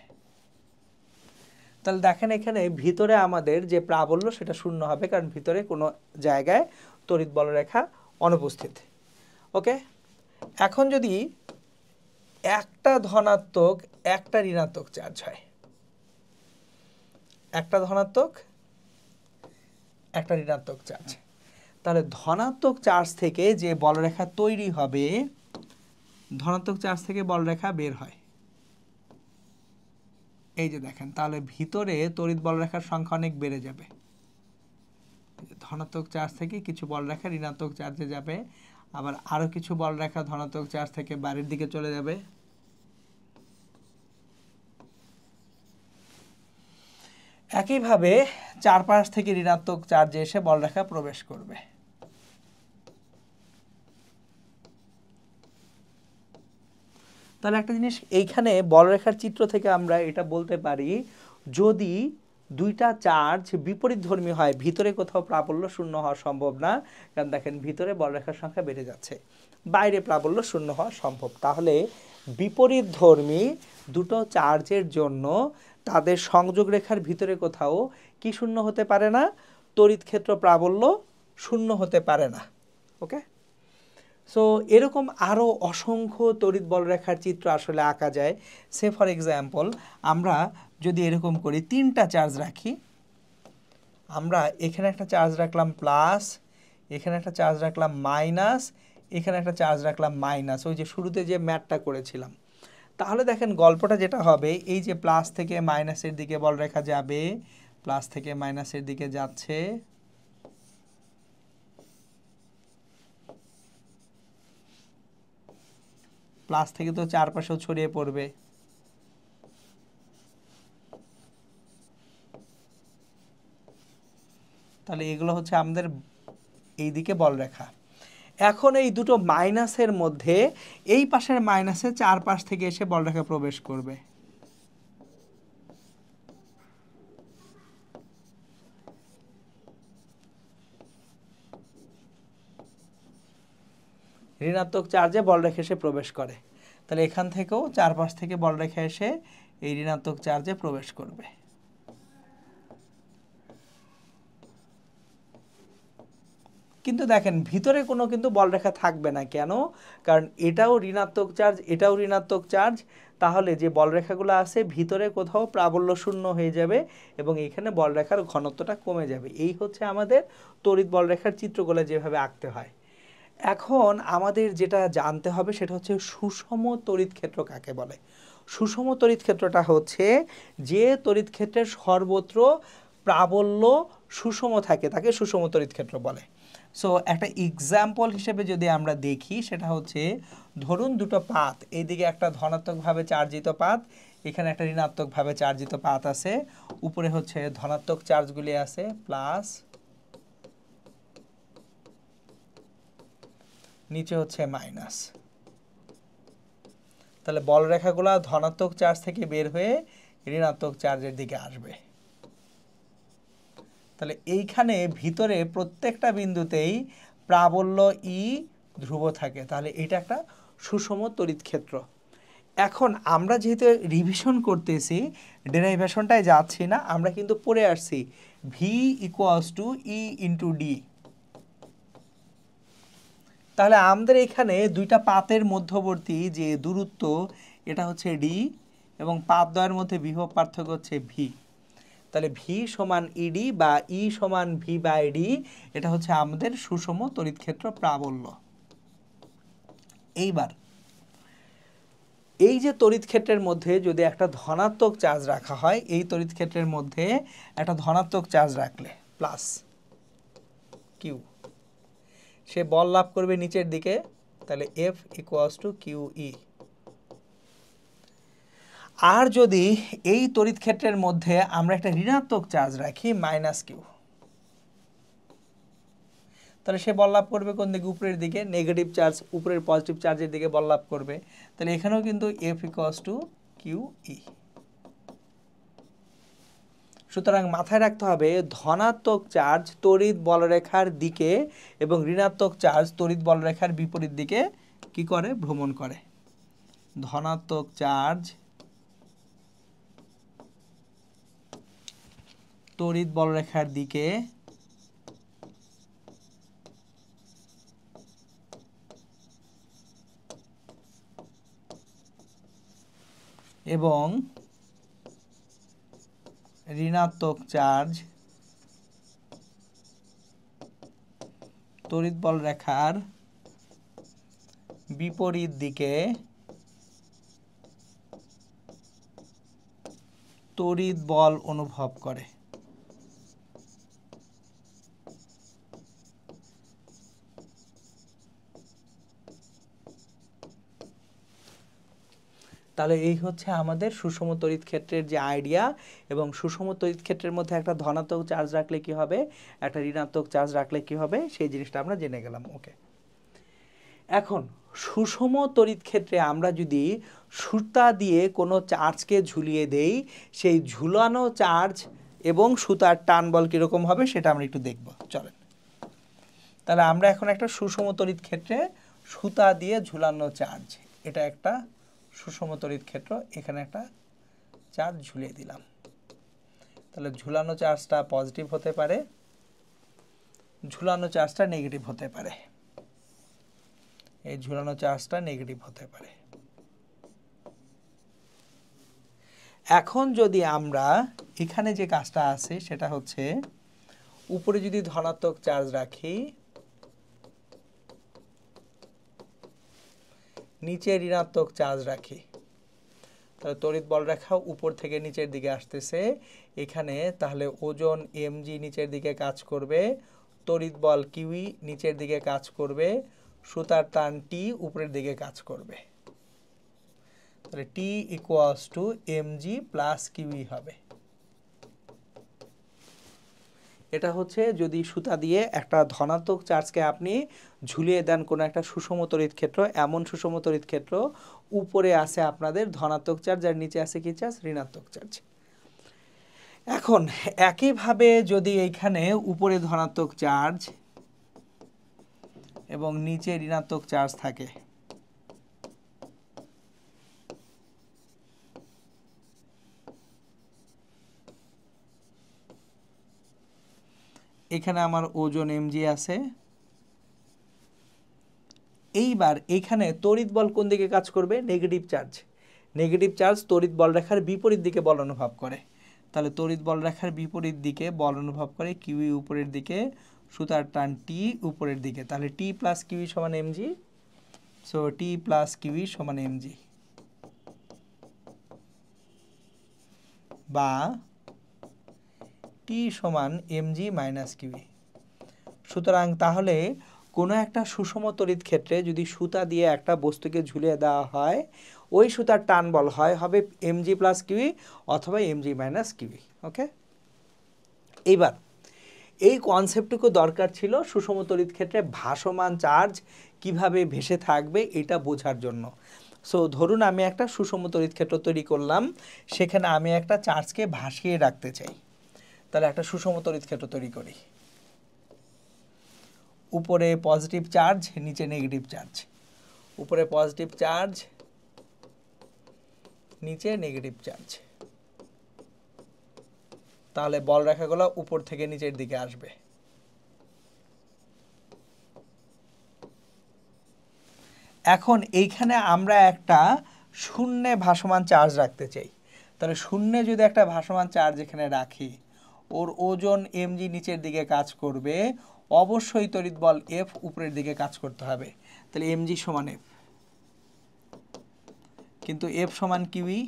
তাহলে দেখেন এখানে ভিতরে আমাদের যে প্রাবল্য সেটা শূন্য হবে, কারণ ভিতরে কোনো জায়গায় তড়িৎ বলরেখা অনুপস্থিত। ওকে, এখন যদি একটা ধনাত্মক একটা ঋণাত্মক চার্জ হয়, একটা ধনাত্মক একটা ঋণাত্মক চার্জ, তাহলে ধনাত্মক চার্জ থেকে যে বলরেখা তৈরি হবে, ধনাত্মক চার্জ থেকে বলরেখা বের হয়। এই যে দেখেন, তাহলে ভিতরে তড়িৎ বলরেখার সংখ্যা অনেক বেড়ে যাবে। ধনাত্মক চার্জ থেকে কিছু বলরেখা ঋণাত্মক চার্জে যাবে, আবার আরো কিছু বলরেখা ধনাত্মক চার্জ থেকে বাইরের দিকে চলে যাবে। একইভাবে চারপাশ থেকে ঋণাত্মক চার্জে এসে বলরেখা প্রবেশ করবে। তাহলে একটা জিনিস এইখানে বলরেখার চিত্র থেকে আমরা এটা বলতে পারি, যদি দুইটা চার্জ বিপরীতধর্মী হয়, ভিতরে কোথাও প্রাবল্য শূন্য হওয়া সম্ভব না, কারণ দেখেন ভিতরে বলরেখার সংখ্যা বেড়ে যাচ্ছে, বাইরে প্রাবল্য শূন্য হওয়া সম্ভব। তাহলে বিপরীতধর্মী দুটো চার্জের জন্য তাদের সংযোগ রেখার ভিতরে কোথাও কি শূন্য হতে পারে না? তড়িৎ ক্ষেত্র প্রাবল্য শূন্য হতে পারে না। ওকে, সো এরকম আরও অসংখ্য তড়িৎ বলরেখার চিত্র আসলে আঁকা যায়। সে ফর এক্সাম্পল আমরা যদি এরকম করি, তিনটা চার্জ রাখি, আমরা এখানে একটা চার্জ রাখলাম প্লাস, এখানে একটা চার্জ রাখলাম মাইনাস, এখানে একটা চার্জ রাখলাম মাইনাস, ওই যে শুরুতে যে ম্যাথটা করেছিলাম। তাহলে দেখেন গল্পটা যেটা হবে, এই যে প্লাস থেকে মাইনাসের দিকে বলরেখা যাবে, প্লাস থেকে মাইনাসের দিকে যাচ্ছে, প্লাস থেকে তো চারপাশেও ছড়িয়ে পড়বে। তাহলে এগুলো হচ্ছে আমাদের এই দিকে বলরেখা। এখন এই দুটো মাইনাসের মধ্যে এই পাশের মাইনাসে চারপাশ থেকে এসে বলরেখা প্রবেশ করবে। ঋণাত্মক চার্জে বলরেখা এসে প্রবেশ করে। তাহলে এখান থেকেও চারপাশ থেকে বলরেখা এসে এই ঋণাত্মক চার্জে প্রবেশ করবে। কিন্তু দেখেন ভিতরে কোনো কিন্তু বলরেখা থাকবে না, কেন? কারণ এটাও ঋণাত্মক চার্জ, এটাও ঋণাত্মক চার্জ, তাহলে যে বলরেখাগুলো আছে ভিতরে কোথাও প্রাবল্য শূন্য হয়ে যাবে এবং এখানে বলরেখার ঘনত্বটা কমে যাবে। এই হচ্ছে আমাদের তড়িৎ বলরেখার চিত্রগুলো যেভাবে আঁকতে হয়। এখন আমাদের যেটা জানতে হবে সেটা হচ্ছে সুষম তড়িৎ ক্ষেত্র কাকে বলে। সুষম তড়িৎ ক্ষেত্রটা হচ্ছে যে তড়িৎ ক্ষেত্রের সর্বত্র প্রাবল্য সুষম থাকে তাকে সুষম তড়িৎ ক্ষেত্র বলে। সো একটা এক্সাম্পল হিসেবে যদি আমরা দেখি সেটা হচ্ছে, ধরুন দুটো পাত, এইদিকে একটা ধনাত্মকভাবে চার্জিত পাত, এখানে একটা ঋণাত্মকভাবে চার্জিত পাত আছে, উপরে হচ্ছে ধনাত্মক চার্জগুলি আছে প্লাস, নিচে হচ্ছে মাইনাস। তাহলে বলরেখাগুলো ধনাত্মক চার্জ থেকে বের হয়ে ঋণাত্মক চার্জের দিকে আসবে। তাহলে এইখানে ভিতরে প্রত্যেকটা বিন্দুতেই প্রাবল্য ই ধ্রুব থাকে, তাহলে এটা একটা সুষম তড়িৎ ক্ষেত্র। এখন আমরা যেহেতু রিভিশন করতেছি, ডেরাইভেশনটায় যাচ্ছি না, আমরা কিন্তু পড়ে আসছি V equals to E into D. তাহলে আমাদের এখানে দুইটা পাতের মধ্যবর্তী যে দূরত্ব এটা হচ্ছে ডি এবং পাতদ্বয়ের মধ্যে বিভব পার্থক্য হচ্ছে ভি। তাহলে ভি সমান ইডি বা ই সমান ভি বাই ডি, এটা হচ্ছে আমাদের সুষম তড়িৎ ক্ষেত্র প্রাবল্য। এইবার এই যে তড়িৎ ক্ষেত্রের মধ্যে যদি একটা ধনাত্মক চার্জ রাখা হয়, এই তড়িৎ ক্ষেত্রের মধ্যে একটা ধনাত্মক চার্জ রাখলে প্লাস কিউ, সে বল লাভ করবে নিচের দিকে, তাহলে F equals to Q E. আর যদি এই তড়িৎ ক্ষেত্রের মধ্যে আমরা একটা ঋণাত্মক চার্জ রাখি মাইনাস কিউ, তাহলে সে বল লাভ করবে কোন দিকে? উপরের দিকে, নেগেটিভ চার্জ উপরের পজিটিভ চার্জের দিকে বল লাভ করবে। তাহলে এখানেও কিন্তু F equals to Q E. সুতরাং মাথায় রাখতে হবে ধনাত্মক চার্জ তড়িৎ বলরেখার দিকে এবং ঋণাত্মক চার্জ তড়িৎ বলরেখার বিপরীত দিকে কি করে? ভ্রমণ করে। ধনাত্মক চার্জ তড়িৎ বলরেখার দিকে এবং ঋণাত্মক চার্জ তড়িৎ বলরেখার বিপরীত দিকে তড়িৎ বল অনুভব করে। তাহলে এই হচ্ছে আমাদের সুষম তড়িৎ ক্ষেত্রের যে আইডিয়া, এবং সুষম তড়িৎ ক্ষেত্রের মধ্যে একটা ধনাত্মক চার্জ রাখলে কি হবে, একটা ঋণাত্মক চার্জ রাখলে কি হবে, সেই জিনিসটা আমরা জেনে গেলাম। ওকে, এখন সুষম তড়িৎ ক্ষেত্রে আমরা যদি সুতা দিয়ে কোনো চার্জকে ঝুলিয়ে দেই, সেই ঝুলানো চার্জ এবং সুতার টান বল কীরকম হবে সেটা আমরা একটু দেখব, চলেন। তাহলে আমরা এখন একটা সুষম তড়িৎ ক্ষেত্রে সুতা দিয়ে ঝুলানো চার্জ, এটা একটা সুষম তড়িৎ ক্ষেত্র, এখানে একটা চার্জ ঝুলিয়ে দিলাম। তাহলে ঝুলানো চার্জটা পজিটিভ হতে পারে, ঝুলানো চার্জটা নেগেটিভ হতে পারে, এই ঝুলানো চার্জটা নেগেটিভ হতে পারে। এখন যদি আমরা এখানে যে কাজটা আছে সেটা হচ্ছে, উপরে যদি ধনাত্মক চার্জ রাখি, নিচে ঋণাত্মক চার্জ রাখি, তাহলে তড়িৎ বলরেখা উপর থেকে নিচের দিকে আসতেছে এখানে, তাহলে ওজন এমজি নিচের দিকে কাজ করবে, তড়িৎ বল কিউই নিচের দিকে কাজ করবে, সুতার টান টি উপরের দিকে কাজ করবে। তাহলে T equals to M G plus Q E হবে। এটা হচ্ছে যদি সুতা দিয়ে একটা ধনাত্মক চার্জকে আপনি ঝুলিয়ে দেন কোনো একটা সুষম তড়িৎ ক্ষেত্র, এমন সুষম তড়িৎ ক্ষেত্র উপরে আছে আপনাদের ধনাত্মক চার্জ আর নিচে আছে কি চার্জ? ঋণাত্মক চার্জ। এখন একইভাবে যদি এইখানে উপরে ধনাত্মক চার্জ এবং নিচে ঋণাত্মক চার্জ থাকে, এখানে আমার ওজন mg আছে। এইবার এখানে তড়িৎ বল কোন দিকে কাজ করবে? Negative charge. নেগেটিভ চার্জ তড়িৎ বল রেখার বিপরীত দিকে বল অনুভব করে। তাহলে তড়িৎ বল রেখার বিপরীত দিকে বল অনুভব করে, কিউই উপরের দিকে, সুতার টান টি উপরের দিকে। তাহলে টি প্লাস কিউই সমান এমজি। সো টি প্লাস কিউই সমান এমজি, বা টি সমান এমজি মাইনাস কিউই। সুতরাং তাহলে কোনো একটা সুষম তড়িৎ ক্ষেত্রে যদি সুতা দিয়ে একটা বস্তুকে ঝুলিয়ে দেওয়া হয়, ওই সুতার টান বল হবে এমজি প্লাস কিউই অথবা এমজি মাইনাস কিউই। ওকে, এইবার এই কনসেপ্টটুকু দরকার ছিল সুষম তড়িৎ ক্ষেত্রে ভাসমান চার্জ কিভাবে ভেসে থাকবে এটা বোঝার জন্য। সো ধরুন আমি একটা সুষম তড়িৎ ক্ষেত্র তৈরি করলাম, সেখানে আমি একটা চার্জকে ভাসিয়ে রাখতে চাই। তাহলে একটা সুষম তড়িৎ ক্ষেত্র তৈরি করি, উপরে পজিটিভ চার্জ, নিচে নেগেটিভ চার্জ, উপরে পজিটিভ চার্জ, নিচে নেগেটিভ চার্জ। তাহলে বল রেখাগুলো উপর থেকে নিচের দিকে আসবে। এখন এইখানে আমরা একটা শূন্যে ভাসমান চার্জ রাখতে চাই। তাহলে শূন্যে যদি একটা ভাসমান চার্জ এখানে রাখি, ওর ওজন mg নিচের দিকে কাজ করবে, অবশ্যই তড়িৎ বল F উপরের দিকে কাজ করতে হবে। তাহলে mg সমান F, কিন্তু F সমান কিউই,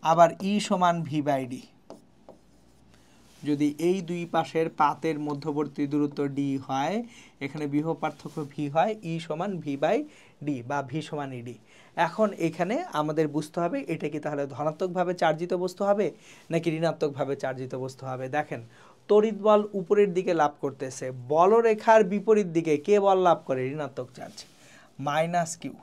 আবার E সমান v/d। যদি এই দুই পাশের পাতের মধ্যবর্তী দূরত্ব d হয়, এখানে বিভব পার্থক্য v হয়, E সমান v/d বা v সমান ed। এখন এখানে আমাদের বুঝতে হবে এটা কি তাহলে ধনাত্মকভাবে চার্জিত বস্তু হবে নাকি ঋণাত্মকভাবে চার্জিত বস্তু হবে। দেখেন, তড়িৎ বল উপরের দিকে লাভ করতেছে, বলরেখার বিপরীত দিকে কে বল লাভ করে? ঋণাত্মক চার্জ, মাইনাস কিউ।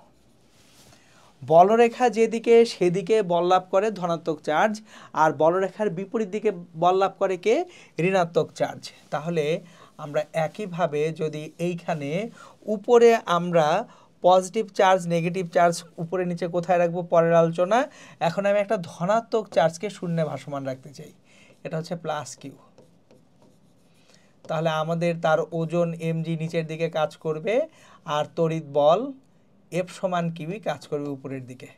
বলরেখা যেদিকে সেদিকে বল লাভ করে ধনাত্মক চার্জ, আর বলরেখার বিপরীত দিকে বল লাভ করে কে? ঋণাত্মক চার্জ। তাহলে আমরা একইভাবে যদি এইখানে উপরে আমরা পজিটিভ চার্জ নেগেটিভ চার্জ উপরে নিচে কোথায় রাখবো পরের আলোচনা। এখন আমি একটা ধনাত্মক চার্জকে শূন্যে ভাসমান রাখতে চাই, এটা হচ্ছে প্লাস কিউ। তাহলে আমাদের তার ওজন mg নিচের দিকে কাজ করবে, আর তড়িৎ বল F সমান কিউই কাজ করবে উপরের দিকে।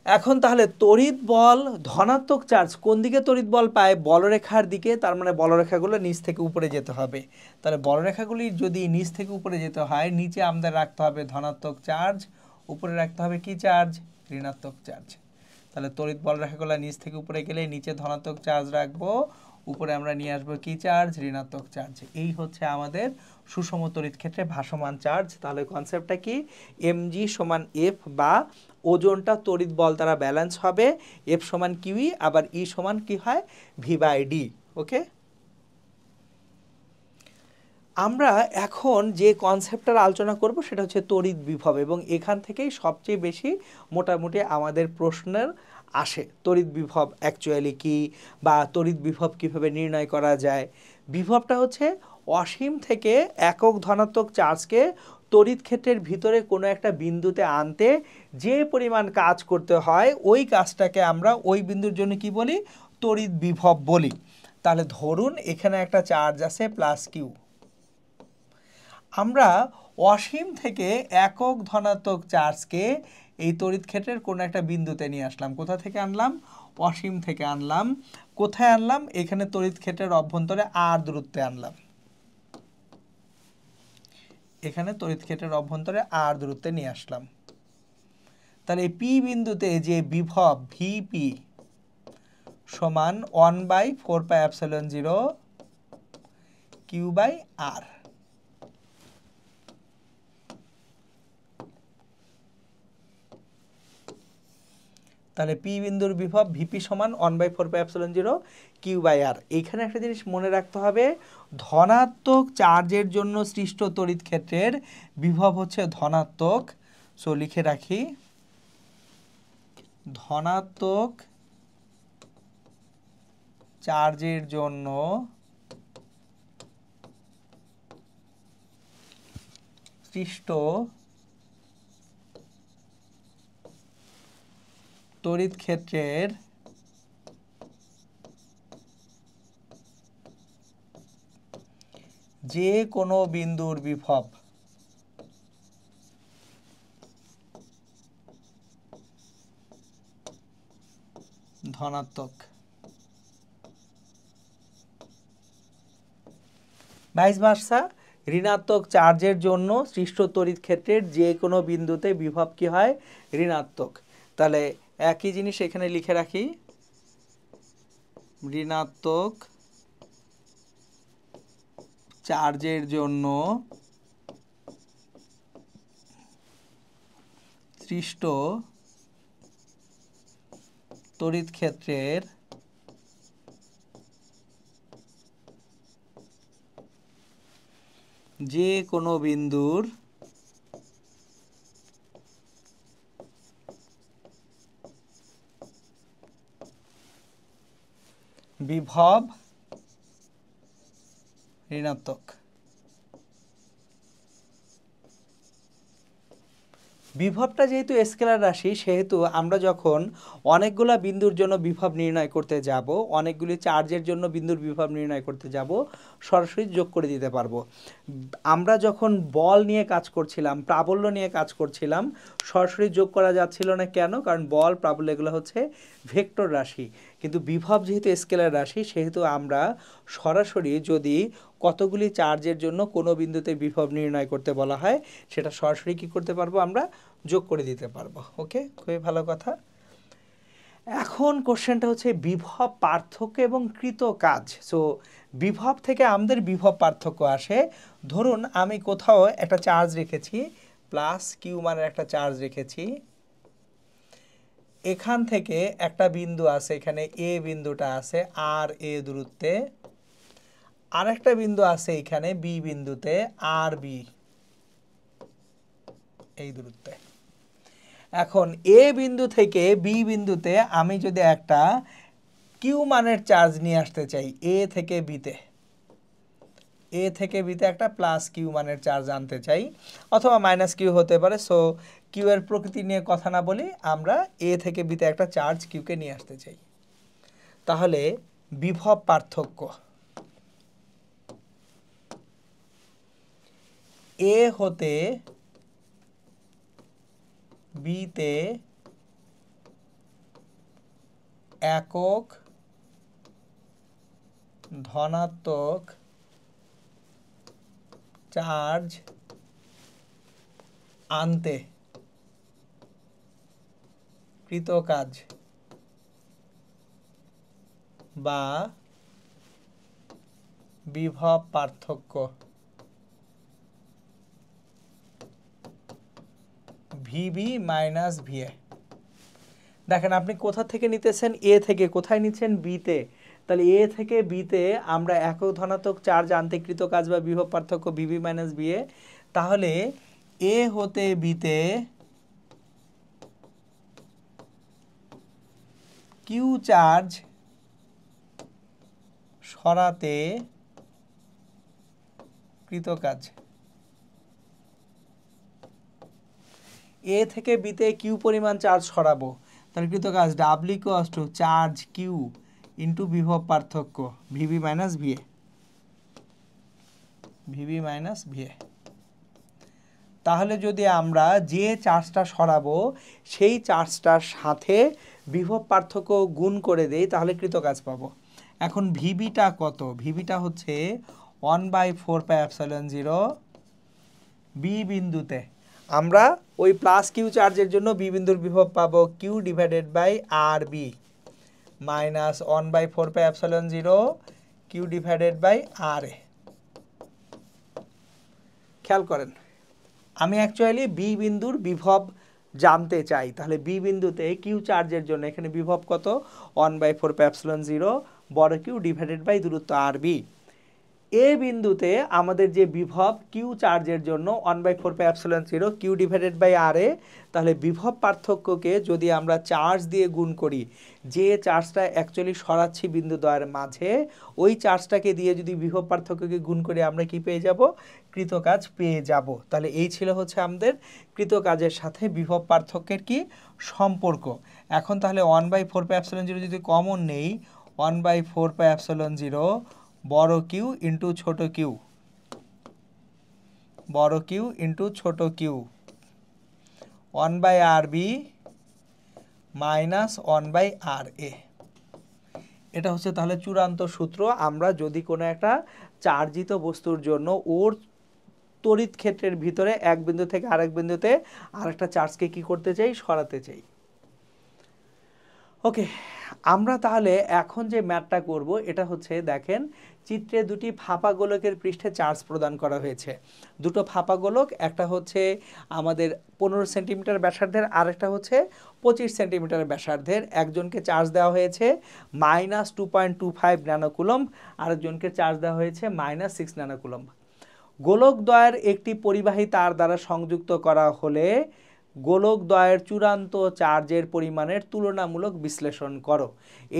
এখন তাহলে তড়িৎ বল ধনাত্মক চার্জ কোন দিকে তড়িৎ বল পায়? বলরেখার দিকে। তার মানে বলরেখাগুলো নিচ থেকে উপরে যেতে হবে। তাহলে বলরেখাগুলি যদি নিচ থেকে উপরে যেতে হয়, নিচে আমাদের রাখতে হবে ধনাত্মক চার্জ, উপরে রাখতে হবে কি চার্জ? ঋণাত্মক চার্জ। তাহলে তড়িৎ বলরেখাগুলো নিচ থেকে উপরে গেলে নিচে ধনাত্মক চার্জ রাখবো, উপরে আমরা নিয়ে আসবো কি চার্জ? ঋণাত্মক চার্জ। এই হচ্ছে আমাদের সুষম তড়িৎ ক্ষেত্রে ভাসমান চার্জ। তাহলে কনসেপ্টটা কি? mg সমান F, বা ওজনটা তড়িৎ বল দ্বারা ব্যালেন্স হবে, F সমান কিউই, আবার E সমান কি হয়? v/d। ওকে, আমরা এখন যে কনসেপ্টটার আলোচনা করব সেটা হচ্ছে তড়িৎ বিভব, এবং এখান থেকেই সবচেয়ে বেশি মোটামুটি আমাদের প্রশ্নের আসে তড়িৎ বিভব অ্যাকচুয়ালি কি, বা তড়িৎ বিভব কিভাবে নির্ণয় করা যায়। বিভবটা হচ্ছে অসীম থেকে একক ধনাত্মক চার্জকে তড়িৎ ক্ষেত্রের ভিতরে কোনো একটা বিন্দুতে আনতে যে পরিমাণ কাজ করতে হয়, ওই কাজটাকে আমরা ওই বিন্দুর জন্য কি বলি? তড়িৎ বিভব বলি। তাহলে ধরুন এখানে একটা চার্জ আছে প্লাস কিউ, আমরা অসীম থেকে একক ধনাত্মক চার্জকে এই তড়িৎ ক্ষেত্রের কোনো একটা বিন্দুতে নিয়ে আসলাম। কোথা থেকে আনলাম? অসীম থেকে আনলাম। কোথায় আনলাম? এখানে তড়িৎ ক্ষেত্রের অভ্যন্তরে r দূরত্বে আনলাম। এখানে তড়িৎ ক্ষেত্রের অভ্যন্তরে r দূরত্বে নিয়ে আসলাম। তাহলে এই পি বিন্দুতে যে বিভব ভিপি সমান 1/4πε0 q/r। তাহলে পি বিন্দুর বিভব ভিপি সমান 1/4πε0 q/r। এইখানে একটা জিনিস মনে রাখতে হবে, ধনাত্মক চার্জের জন্য সৃষ্ট তড়িৎ ক্ষেত্রের বিভব হচ্ছে ধনাত্মক। সো লিখে রাখি, ধনাত্মক চার্জের জন্য সৃষ্ট তড়িৎ ক্ষেত্রের যে কোনো বিন্দুর বিভব ধনাত্মক, ভাইস ভার্সা ঋণাত্মক চার্জের জন্য সৃষ্ট তড়িৎ ক্ষেত্রের যে কোনো বিন্দুতে বিভব কি হয়? ঋণাত্মক। তাহলে একই জিনিস এখানে লিখে রাখি, ঋণাত্মক চার্জের জন্য সৃষ্ট তড়িৎ ক্ষেত্রের যে কোনো বিন্দুর বিভব ঋণাত্মক। বিভবটা যেহেতু স্কেলার রাশি, সেহেতু আমরা যখন অনেকগুলা বিন্দুর জন্য বিভব নির্ণয় করতে যাব, অনেকগুলি চার্জের জন্য বিন্দুর বিভব নির্ণয় করতে যাব, সরাসরি যোগ করে দিতে পারবো। আমরা যখন বল নিয়ে কাজ করছিলাম, প্রাবল্য নিয়ে কাজ করছিলাম, সরাসরি যোগ করা যাচ্ছিল না। কেন? কারণ বল, প্রাবল্য এগুলো হচ্ছে ভেক্টর রাশি। কিন্তু বিভব যেহেতু স্কেলার রাশি, সেহেতু আমরা সরাসরি যদি কতগুলি চার্জের জন্য কোনো বিন্দুতে বিভব নির্ণয় করতে বলা হয়, সেটা সরাসরি কি করতে পারবো? আমরা যোগ করে দিতে পারবো। ওকে, খুবই ভালো কথা। এখন কোশ্চেনটা হচ্ছে বিভব পার্থক্য এবং কৃত কাজ। সো বিভব থেকে আমাদের বিভব পার্থক্য আসে। ধরুন আমি কোথাও একটা চার্জ রেখেছি, প্লাস কিউ মানের একটা চার্জ রেখেছি, এখান থেকে একটা বিন্দু আছে, এখানে এ বিন্দুটা আছে আর এ দূরত্বে, আর একটা বিন্দু আছে এখানে বি বিন্দুতে আর বি এই দূরত্বে। এখন এ বিন্দু থেকে বি বিন্দুতে আমি যদি একটা কিউ মানের চার্জ নিয়ে আসতে চাই, এ থেকে বিতে, এ থেকে বিতে একটা প্লাস কিউ মানের চার্জ আনতে চাই, অথবা মাইনাস কিউ হতে পারে। সো কিউ এর প্রকৃতি নিয়ে কথা না বলি, আমরা এ থেকে বিতে একটা চার্জ কিউকে নিয়ে আসতে চাই। তাহলে বিভব পার্থক্য এ হতে বিতে একক ধনাত্মক চার্জ আনতে কৃত কাজ বা বিভব পার্থক্য ভিবি মাইনাস ভিএ। দেখেন আপনি কোথা থেকে নিতেছেন? এ থেকে। কোথায় নিচ্ছেন? বিতে। তাহলে এ থেকে বিতে আমরা একক ধনাত্মক চার্জ আনতে কৃত কাজ বা বিভব পার্থক্য ভিবি মাইনাস ভিএ। তাহলে এ হতে বিতে কিউ চার্জ সরাতে কৃত কাজ। এ থেকে বিতে কিউ পরিমাণ চার্জ সরাবো, তাহলে কৃত কাজ W equals to charge Q into বিভব পার্থক্য VB minus VA, VB minus VA. তাহলে যদি আমরা যে চার্জটা সরাবো সেই চার্জটার সাথে বিভব পার্থক্য গুণ করে দেই, তাহলে কৃত কাজ পাবো। এখন ভিবিটা কত? ভিবিটা হচ্ছে 1/4πε0 বি বিন্দুতে। আমরা ওই প্লাস কিউ চার্জের জন্য বি বিন্দুর বিভব পাবো Q divided by R B minus 1/4πε0 Q divided by R A. খেয়াল করেন, আমি অ্যাকচুয়ালি বি বিন্দুর বিভব জানতে চাই। তাহলে বি বিন্দুতে কিউ চার্জের জন্য এখানে বিভব কত? 1/4πε0 বড় কিউ ডিভাইডেড বাই দূরত্ব আর বি। এ বিন্দুতে আমাদের যে বিভব কিউ চার্জের জন্য 1/4πε0 কিউ ডিভাইডেড বাই আর এ। তাহলে বিভব পার্থক্যকে যদি আমরা চার্জ দিয়ে গুণ করি, যে চার্জটা অ্যাকচুয়ালি সরাচ্ছি বিন্দু দ্বয়ের মাঝে, ওই চার্জটাকে দিয়ে যদি বিভব পার্থক্যকে গুণ করি, আমরা কি পেয়ে যাব? কৃত কাজ পেয়ে যাব। তাহলে এই ছিল হচ্ছে আমাদের কৃত কাজের সাথে বিভব পার্থক্যের কি সম্পর্ক। এখন তাহলে 1/4πε0 যদি কমন নেই, 1/4πε0 বড় কিউ ইন্টু ছোট কিউ বড় কিউ ইন্টু ছোট কিউ 1/RB মাইনাস 1/RA। এটা হচ্ছে তাহলে চূড়ান্ত সূত্র। আমরা যদি কোনো একটা চার্জিত বস্তুর জন্য ওর তড়িৎ ক্ষেত্রের ভিতরে এক বিন্দু থেকে আরেক বিন্দুতে আরেকটা চার্জকে কি করতে চাই, সরাতে চাই। ওকে, আমরা তাহলে এখন যে ম্যাথটা করব এটা হচ্ছে, দেখেন চিত্রে দুটি ফাঁপা গোলকের পৃষ্ঠে চার্জ প্রদান করা হয়েছে। দুটো ফাঁপা গোলক, একটা হচ্ছে আমাদের 15 সেন্টিমিটার ব্যাসার্ধের, আরেকটা হচ্ছে 25 সেন্টিমিটার ব্যাসার্ধের। একজনকে চার্জ দেওয়া হয়েছে -2.25 ন্যানোকুলম্ব, আরেকজনকে চার্জ দেওয়া হয়েছে -6 ন্যানোকুলম্ব। গোলকদ্বয়ের একটি পরিবাহী তার দ্বারা সংযুক্ত করা হলে গোলকদ্বয়ের চূড়ান্ত চার্জের পরিমাণের তুলনামূলক বিশ্লেষণ করো।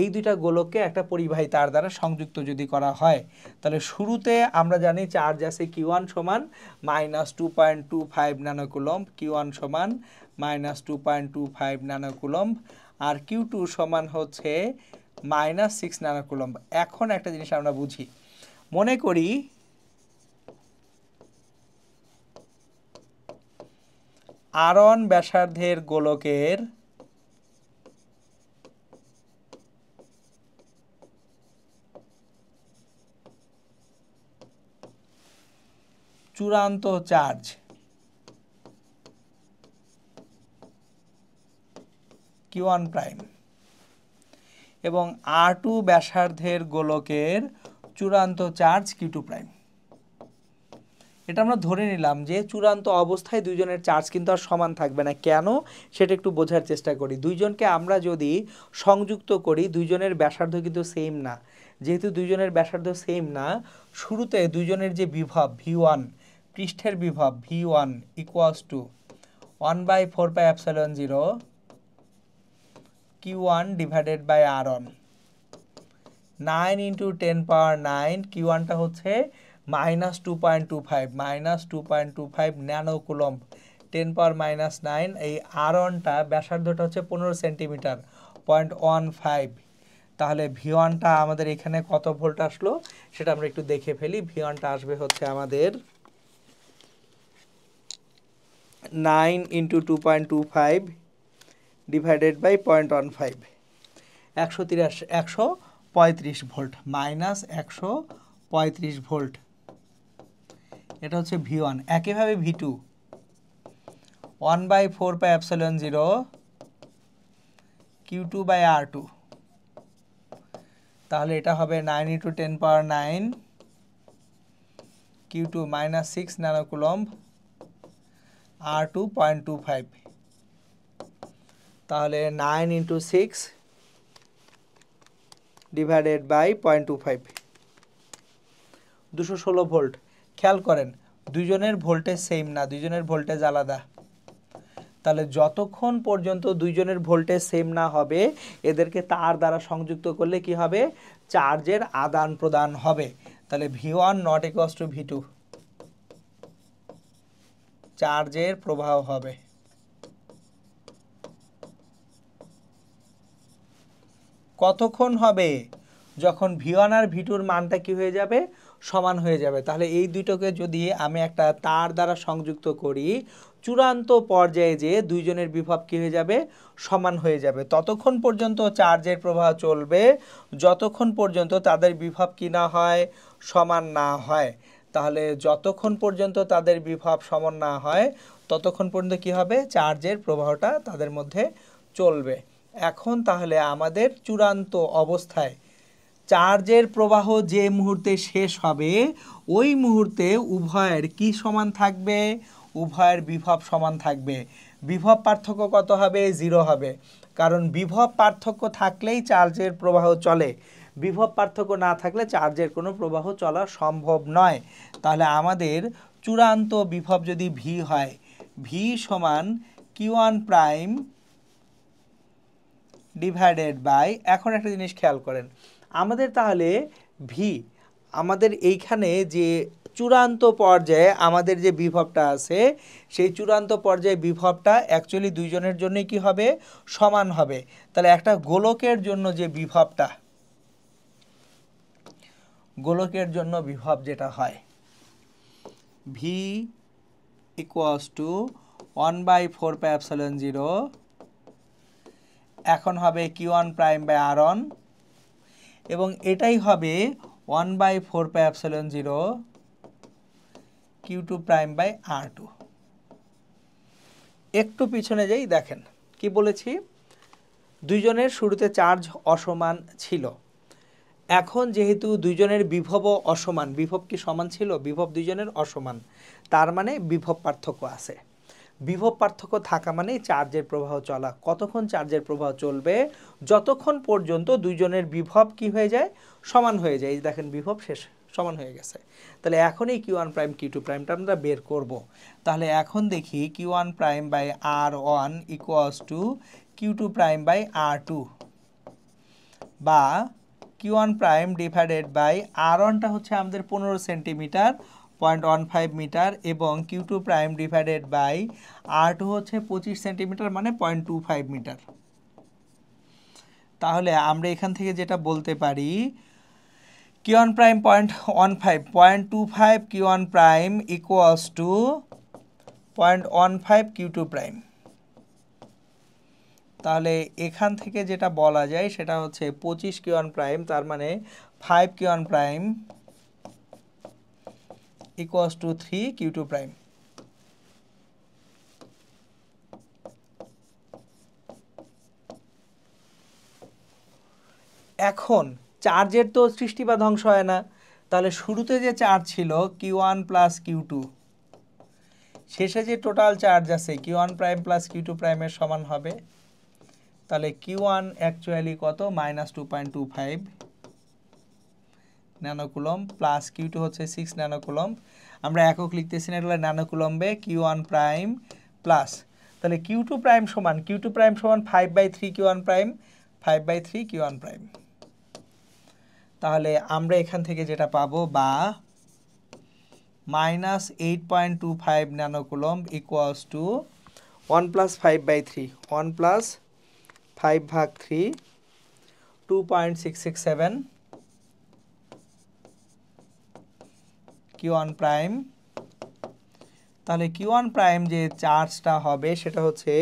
এই দুইটা গোলককে একটা পরিবাহী তার দ্বারা সংযুক্ত যদি করা হয়, তাহলে শুরুতে আমরা জানি চার্জ আছে Q1 সমান -2.25 ন্যানোকুলম্ব, Q1 সমান -2.25 ন্যানোকুলম্ব, আর Q2 সমান হচ্ছে -6 ন্যানোকুলম্ব। এখন একটা জিনিস আমরা বুঝি, মনে করি R1 ব্যাসার্ধের গোলকের চূড়ান্ত চার্জ Q1 প্রাইম এবং R2 ব্যাসার্ধের গোলকের চূড়ান্ত চার্জ Q2 প্রাইম। এটা আমরা ধরে নিলাম যে চূড়ান্ত অবস্থায় দুইজনের চার্জ কিন্তু আর সমান থাকবে না। কেন, সেটা একটু বোঝার চেষ্টা করি। দুইজনকে আমরা যদি সংযুক্ত করি, দুইজনের ব্যাসার্ধ কিন্তু সেম না। যেহেতু দুইজনের ব্যাসার্ধ সেম না, শুরুতে দুইজনের যে বিভব V1, পৃষ্ঠের বিভব V1 = 1/4πε0 Q1 divided by R1, 9 × 10⁹। Q1টা হচ্ছে -2.25 ন্যানোকুলম্ব, 10⁻⁹। এই R1টা ব্যাসার্ধটা হচ্ছে 15 সেন্টিমিটার, 0.15। তাহলে V1টা আমাদের এখানে কত ভোল্ট আসলো সেটা আমরা একটু দেখে ফেলি। V1টা আসবে হচ্ছে আমাদের 9 × 2.25 ডিভাইডেড বাই 0.15, 135 ভোল্ট, -135 ভোল্ট। এটা হচ্ছে V1। একইভাবে V2 1/4πε0 Q2/R2, তাহলে এটা হবে 9 × 10⁹ Q2 -6 ন্যানোকুলম্ব, R2 0.25, তাহলে 9 × 6 ডিভাইডেড বাই 0.25, 216 ভোল্ট। খেয়াল করেন দুইজনের ভোল্টেজ সেম না, দুইজনের ভোল্টেজ আলাদা। তাহলে যতক্ষণ পর্যন্ত দুইজনের ভোল্টেজ সেম না হবে, এদেরকে তার দ্বারা সংযুক্ত করলে কি হবে, চার্জের আদান প্রদান হবে। তাহলে V1 ≠ V2, চার্জের প্রবাহ হবে। কতক্ষণ হবে, যখন V1 আর V2-র মানটা কি হয়ে যাবে, সমান হয়ে যাবে। তাহলে এই দুটোকে যদি আমি একটা তার দ্বারা সংযুক্ত করি, চূড়ান্ত পর্যায়ে যে দুইজনের বিভব কি হয়ে যাবে, সমান হয়ে যাবে। ততক্ষণ পর্যন্ত চার্জের প্রবাহ চলবে যতক্ষণ পর্যন্ত তাদের বিভব কি না হয়, সমান না হয়। তাহলে যতক্ষণ পর্যন্ত তাদের বিভব সমান না হয় ততক্ষণ পর্যন্ত কি হবে, চার্জের প্রবাহটা তাদের মধ্যে চলবে। এখন তাহলে আমাদের চূড়ান্ত অবস্থায় চার্জের প্রবাহ যে মুহূর্তে শেষ হবে, ওই মুহূর্তে উভয়ের কি সমান থাকবে, উভয়ের বিভব সমান থাকবে। বিভব পার্থক্য কত হবে, 0 হবে। কারণ বিভব পার্থক্য থাকলেই চার্জের প্রবাহ চলে, বিভব পার্থক্য না থাকলে চার্জের কোনো প্রবাহ চলা সম্ভব নয়। তাহলে আমাদের চূড়ান্ত বিভব যদি V হয়, V সমান Q1 প্রাইম ডিভাইডেড বাই, এখন একটা জিনিস খেয়াল করেন, আমাদের তাহলে V, আমাদের এইখানে যে চূড়ান্ত পর্যায়ে আমাদের যে বিভবটা আছে, সেই চূড়ান্ত পর্যায়ে বিভবটা অ্যাকচুয়ালি দুইজনের জন্যই কি হবে, সমান হবে। তাহলে একটা গোলকের জন্য যে বিভবটা, গোলকের জন্য বিভব যেটা হয় V ইকুয়ালস টু 1/4πε0 এখন হবে Q1 প্রাইম বাই R1 এবং এটাই হবে 1/4πε0 Q2 প্রাইম বাই R2। একটু পিছনে যাই, দেখেন কি বলেছি, দুইজনের শুরুতে চার্জ অসমান ছিল। এখন যেহেতু দুইজনের বিভবও অসমান, বিভব কি সমান ছিল? বিভব দুইজনের অসমান, তার মানে বিভব পার্থক্য আছে। বিভব পার্থক্য থাকা মানে চার্জের প্রবাহ চলা। কতক্ষণ চার্জের প্রবাহ চলবে? যতক্ষণ পর্যন্ত দুইজনের বিভব কি হয়ে যায়? সমান হয়ে যায়। এই দেখেন বিভব শেষ, সমান হয়ে গেছে। তাহলে এখন এই Q1 প্রাইম Q2 প্রাইমটা আমরা বের করব। তাহলে এখন দেখি Q1 প্রাইম বাই R1 ইকুয়ালস টু Q2 প্রাইম বাই R2 বা Q1 প্রাইম ডিভাইডেড বাই R1টা হচ্ছে আমাদের 15 সেন্টিমিটার 0.15 মিটার এবং Q2 prime divided by R2 হচ্ছে 25 সেন্টিমিটার মানে 0.25 মিটার। তাহলে আমরা এখান থেকে যেটা বলতে পারি Q1 prime 0.25 Q1 prime equals to 0.15 Q2 prime. তাহলে এখান থেকে যেটা বলা যায় সেটা হচ্ছে 25 Q1 প্রাইম, তার মানে 5 Q1 prime equals to 3 Q2 prime. এখন চার্জের তো সৃষ্টি বা ধ্বংস হয় না, তাহলে শুরুতে যে চার্জ ছিল Q1 প্লাস Q2, শেষে যে টোটাল চার্জ আছে Q1 প্রাইম প্লাস Q2 প্রাইমের সমান হবে। তাহলে Q1 অ্যাকচুয়ালি কত? -2.25 ন্যানোকুলম্ব প্লাস Q2 হচ্ছে 6 ন্যানোকুলম্ব। আমরা একক লিখতেছি না, এগুলো ন্যানোকুলম্বে। Q1 প্রাইম প্লাস, তাহলে Q2 প্রাইম সমান 5/3 Q1 প্রাইম, 5/3 Q1 প্রাইম। তাহলে আমরা এখান থেকে যেটা পাবো বা -8.25 ন্যানোকুলম্ব ইকুয়ালস টু 1 + 5/3, 1 + 5/3 2.667 Q1 প্রাইম। তাহলে Q1 প্রাইম যে চার্জটা হবে সেটা হচ্ছে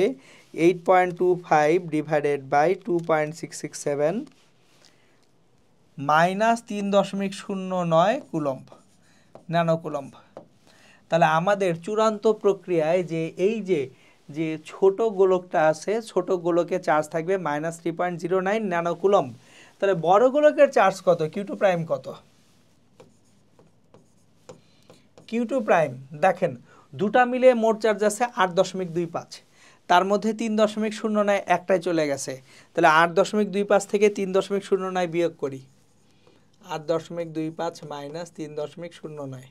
8.25 ডিভাইডেড বাই 2.667 -3.09 কুলম্ব, ন্যানোকুলম্ব। তাহলে আমাদের চূড়ান্ত প্রক্রিয়ায় যে এই যে ছোট গোলকটা আছে, ছোট গোলকে চার্জ থাকবে -3.09 ন্যানোকুলম্ব। তাহলে বড় গোলকের চার্জ কত? Q2 প্রাইম কত? Q2 প্রাইম দেখেন দুটা মিলে মোট চার্জ আছে 8.25, তার মধ্যে 3.09 একটাই চলে গেছে। তাহলে 8.25 থেকে 3.09 বিয়োগ করি, 8.25 মাইনাস 3.09,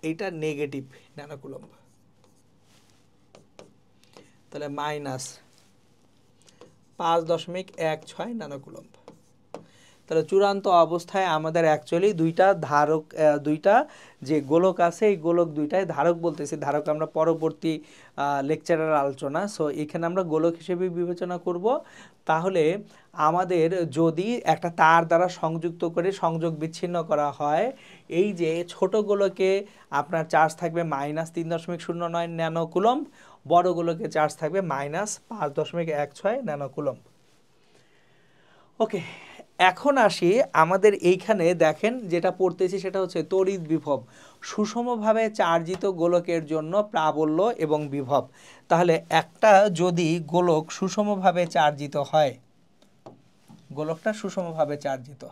এইটা নেগেটিভ ন্যানোকুলম্ব। তাহলে -5.16 ন্যানোকুলম্ব। তাহলে চূড়ান্ত অবস্থায় আমাদের অ্যাকচুয়ালি দুইটা যে গোলক আছে, এই গোলক দুইটায় ধারক বলতেছি, ধারক আমরা পরবর্তী লেকচারের আলোচনা। সো এখানে আমরা গোলক হিসেবে বিবেচনা করব। তাহলে আমাদের যদি একটা তার দ্বারা সংযুক্ত করে সংযোগ বিচ্ছিন্ন করা হয়, এই যে ছোট গোলকে আপনার চার্জ থাকবে -3.09 ন্যানোকুলম্ব, বড় গোলকে চার্জ থাকবে -5.16 ন্যানোকুলম্ব। ওকে, এখন আসি আমাদের এইখানে দেখেন যেটা পড়তেছি সেটা হচ্ছে তড়িৎ বিভব, সুষমভাবে চার্জিত গোলকের জন্য প্রাবল্য এবং বিভব। তাহলে একটা যদি গোলক সুষমভাবে চার্জিত হয়, গোলকটা সুষমভাবে চার্জিত,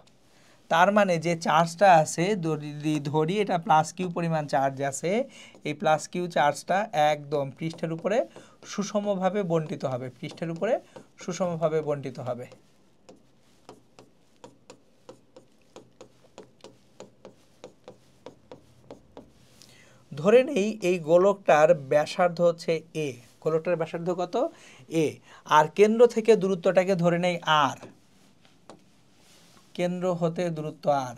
তার মানে যে চার্জটা আছে ধরি এটা +Q পরিমাণ চার্জ আছে, এই +Q চার্জটা একদম পৃষ্ঠের উপরে সুষমভাবে বণ্টিত হবে, পৃষ্ঠের উপরে সুষমভাবে বণ্টিত হবে। ধরে নেই এই গোলকটার ব্যাসার্ধ হচ্ছে a, গোলকটার ব্যাসার্ধ কত? a, আর কেন্দ্র থেকে দূরত্বটাকে ধরে নেই r, কেন্দ্র হতে দূরত্ব r।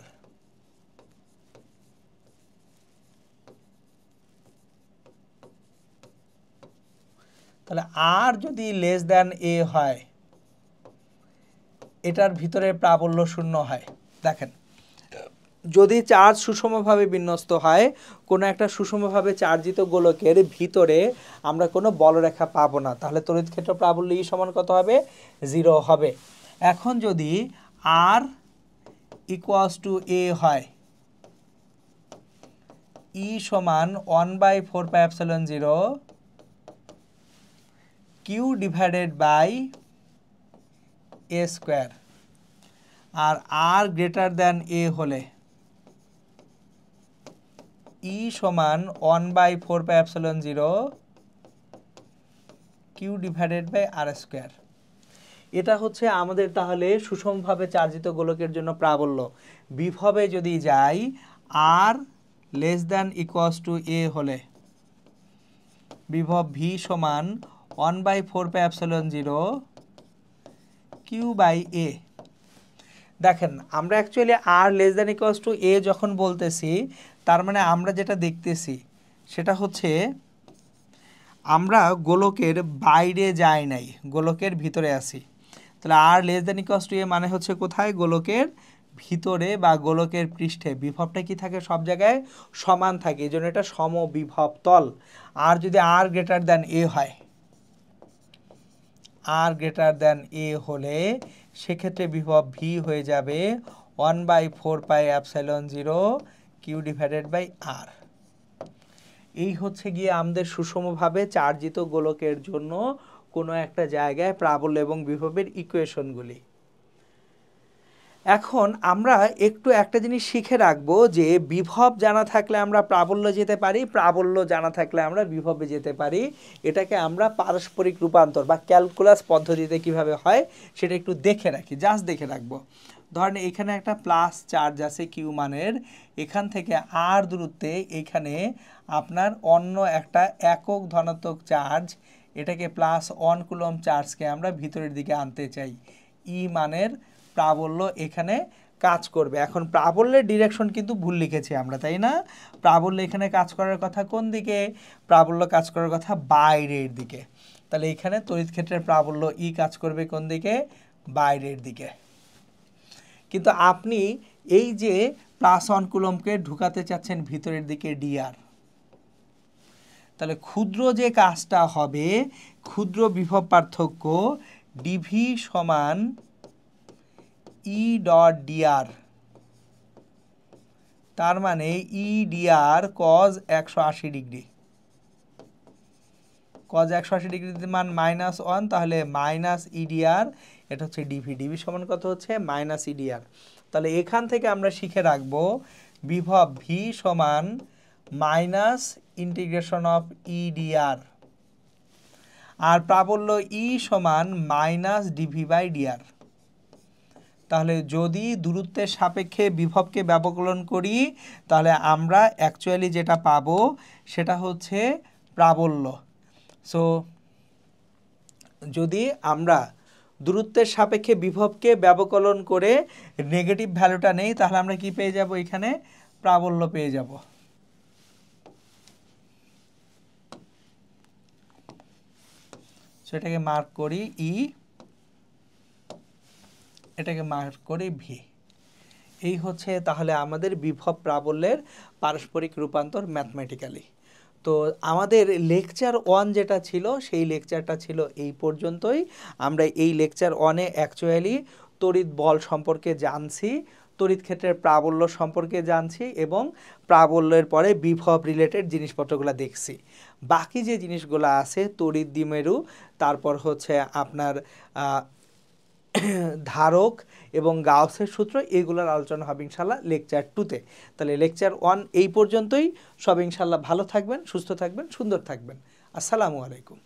তাহলে r যদি a হয়, এটার ভিতরে প্রাবল্য শূন্য হয়। দেখেন যদি চার্জ সুষমভাবে বিন্যস্ত হয়, কোনো একটা সুষমভাবে চার্জিত গোলকের ভিতরে আমরা কোনো বলরেখা পাবো না, তাহলে তড়িৎ ক্ষেত্র প্রাবল্য ই সমান কত হবে? 0 হবে। এখন যদি আর ইকুয়ালস টু এ হয়, ই সমান 1/4πε0 Q divided by A square, R greater than A হলে ই সমান 1/4πε0 Q divided by R square. এটা হচ্ছে আমাদের তাহলে সুষমভাবে চার্জিত গোলকের জন্য প্রাবল্য। বিভবে যদি যাই, আর লেস দ্যান ইকুয়ালস টু এ হলে বিভব ভি সমান 1/4πε0 কিউ বাই এ। দেখেন আমরা actually R less than equals to A যখন বলতেছি, তার মানে আমরা যেটা দেখতেছি সেটা হচ্ছে আমরা গোলকের বাইরে যাই নাই, গোলকের ভিতরে আছি। তাহলে আর লেস দ্যান ইকুয়ালস টু এ মানে হচ্ছে কোথায়? গোলকের ভিতরে বা গোলকের পৃষ্ঠে। বিভবটা কি থাকে? সব জায়গায় সমান থাকে, এই জন্য এটা সমবিভব তল। আর যদি আর গ্রেটার দ্যান এ হয়, আর গ্রেটার দ্যান এ হলে সেক্ষেত্রে বিভব ভি হয়ে যাবে 1/4πε0 কিউ ডিভাইডেড বাই আর। এই হচ্ছে গিয়ে আমাদের সুষমভাবে চার্জিত গোলকের জন্য কোনো একটা জায়গায় প্রাবল্য এবং বিভবের ইকুয়েশনগুলি। এখন আমরা একটু একটা জিনিস শিখে রাখবো যে বিভব জানা থাকলে আমরা প্রাবল্য যেতে পারি, প্রাবল্য জানা থাকলে আমরা বিভবে যেতে পারি। এটাকে আমরা পারস্পরিক রূপান্তর বা ক্যালকুলাস পদ্ধতিতে কিভাবে হয় সেটা একটু দেখে রাখি, জাস্ট দেখে রাখবো। ধরেন এখানে একটা প্লাস চার্জ আছে কিউ মানের, এখান থেকে আর দূরত্বে এখানে আপনার অন্য একটা একক ধনাত্মক চার্জ, এটাকে +1 কুলম্ব চার্জকে আমরা ভিতরের দিকে আনতে চাই। ই মানের প্রাবল্য এখানে কাজ করবে। এখন প্রাবল্যের ডিরেকশন কিন্তু ভুল লিখেছি আমরা, তাই না? প্রাবল্য এখানে কাজ করার কথা কোন দিকে? প্রাবল্য কাজ করার কথা বাইরের দিকে। তাহলে এখানে তড়িৎ ক্ষেত্রের প্রাবল্য ই কাজ করবে কোন দিকে? বাইরের দিকে। কিন্তু আপনি এই যে +1 কুলম্বকে ঢুকাতে চাচ্ছেন ভিতরের দিকে ডিআর, তাহলে ক্ষুদ্র যে কাজটা হবে, ক্ষুদ্র বিভব পার্থক্য ডিভি সমান ই ডট ডিআর, তার মানে ই ডিআর কজ 180 ডিগ্রি। কজ 180 ডিগ্রির মান -1, তাহলে মাইনাস ইডিআর, এটা হচ্ছে ডিভি। ডিভি সমান কত হচ্ছে? Minus EDR. তাহলে এখান থেকে আমরা শিখে রাখবো বিভব ভি সমান মাইনাস ইন্টিগ্রেশন অফ ইডিআর, আর প্রাবল্য ই সমান মাইনাস ডিভি বাই ডিআর। তাহলে যদি দূরত্বের সাপেক্ষে বিভবকে ব্যবকলন করি, তাহলে আমরা অ্যাকচুয়ালি যেটা পাবো সেটা হচ্ছে প্রাবল্য। সো যদি আমরা দূরত্বের সাপেক্ষে বিভবকে ব্যবকলন করে নেগেটিভ ভ্যালুটা নেই, তাহলে আমরা কি পেয়ে যাব? এখানে প্রাবল্য পেয়ে যাব। সেটাকে মার্ক করি ই, এটাকে মার্ক করি ভি। এই হচ্ছে তাহলে আমাদের বিভব প্রাবল্যের পারস্পরিক রূপান্তর ম্যাথমেটিক্যালি। তো আমাদের লেকচার 1 যেটা ছিল সেই লেকচারটা ছিল এই পর্যন্তই। আমরা এই লেকচার 1-এ অ্যাকচুয়ালি তড়িৎ বল সম্পর্কে জানছি, তড়িৎ ক্ষেত্রের প্রাবল্য সম্পর্কে জানছি এবং প্রাবল্যের পরে বিভব রিলেটেড জিনিসপত্রগুলো দেখছি। বাকি যে জিনিসগুলো আছে তড়িৎ দ্বিমেরু, তারপর হচ্ছে আপনার ধারক এবং গাউসের সূত্র, এগুলোর আলোচনা হবে ইনশাল্লাহ লেকচার 2-তে। তাহলে লেকচার 1 এই পর্যন্তই। সব ইনশাল্লাহ ভালো থাকবেন, সুস্থ থাকবেন, সুন্দর থাকবেন। আসসালামু আলাইকুম।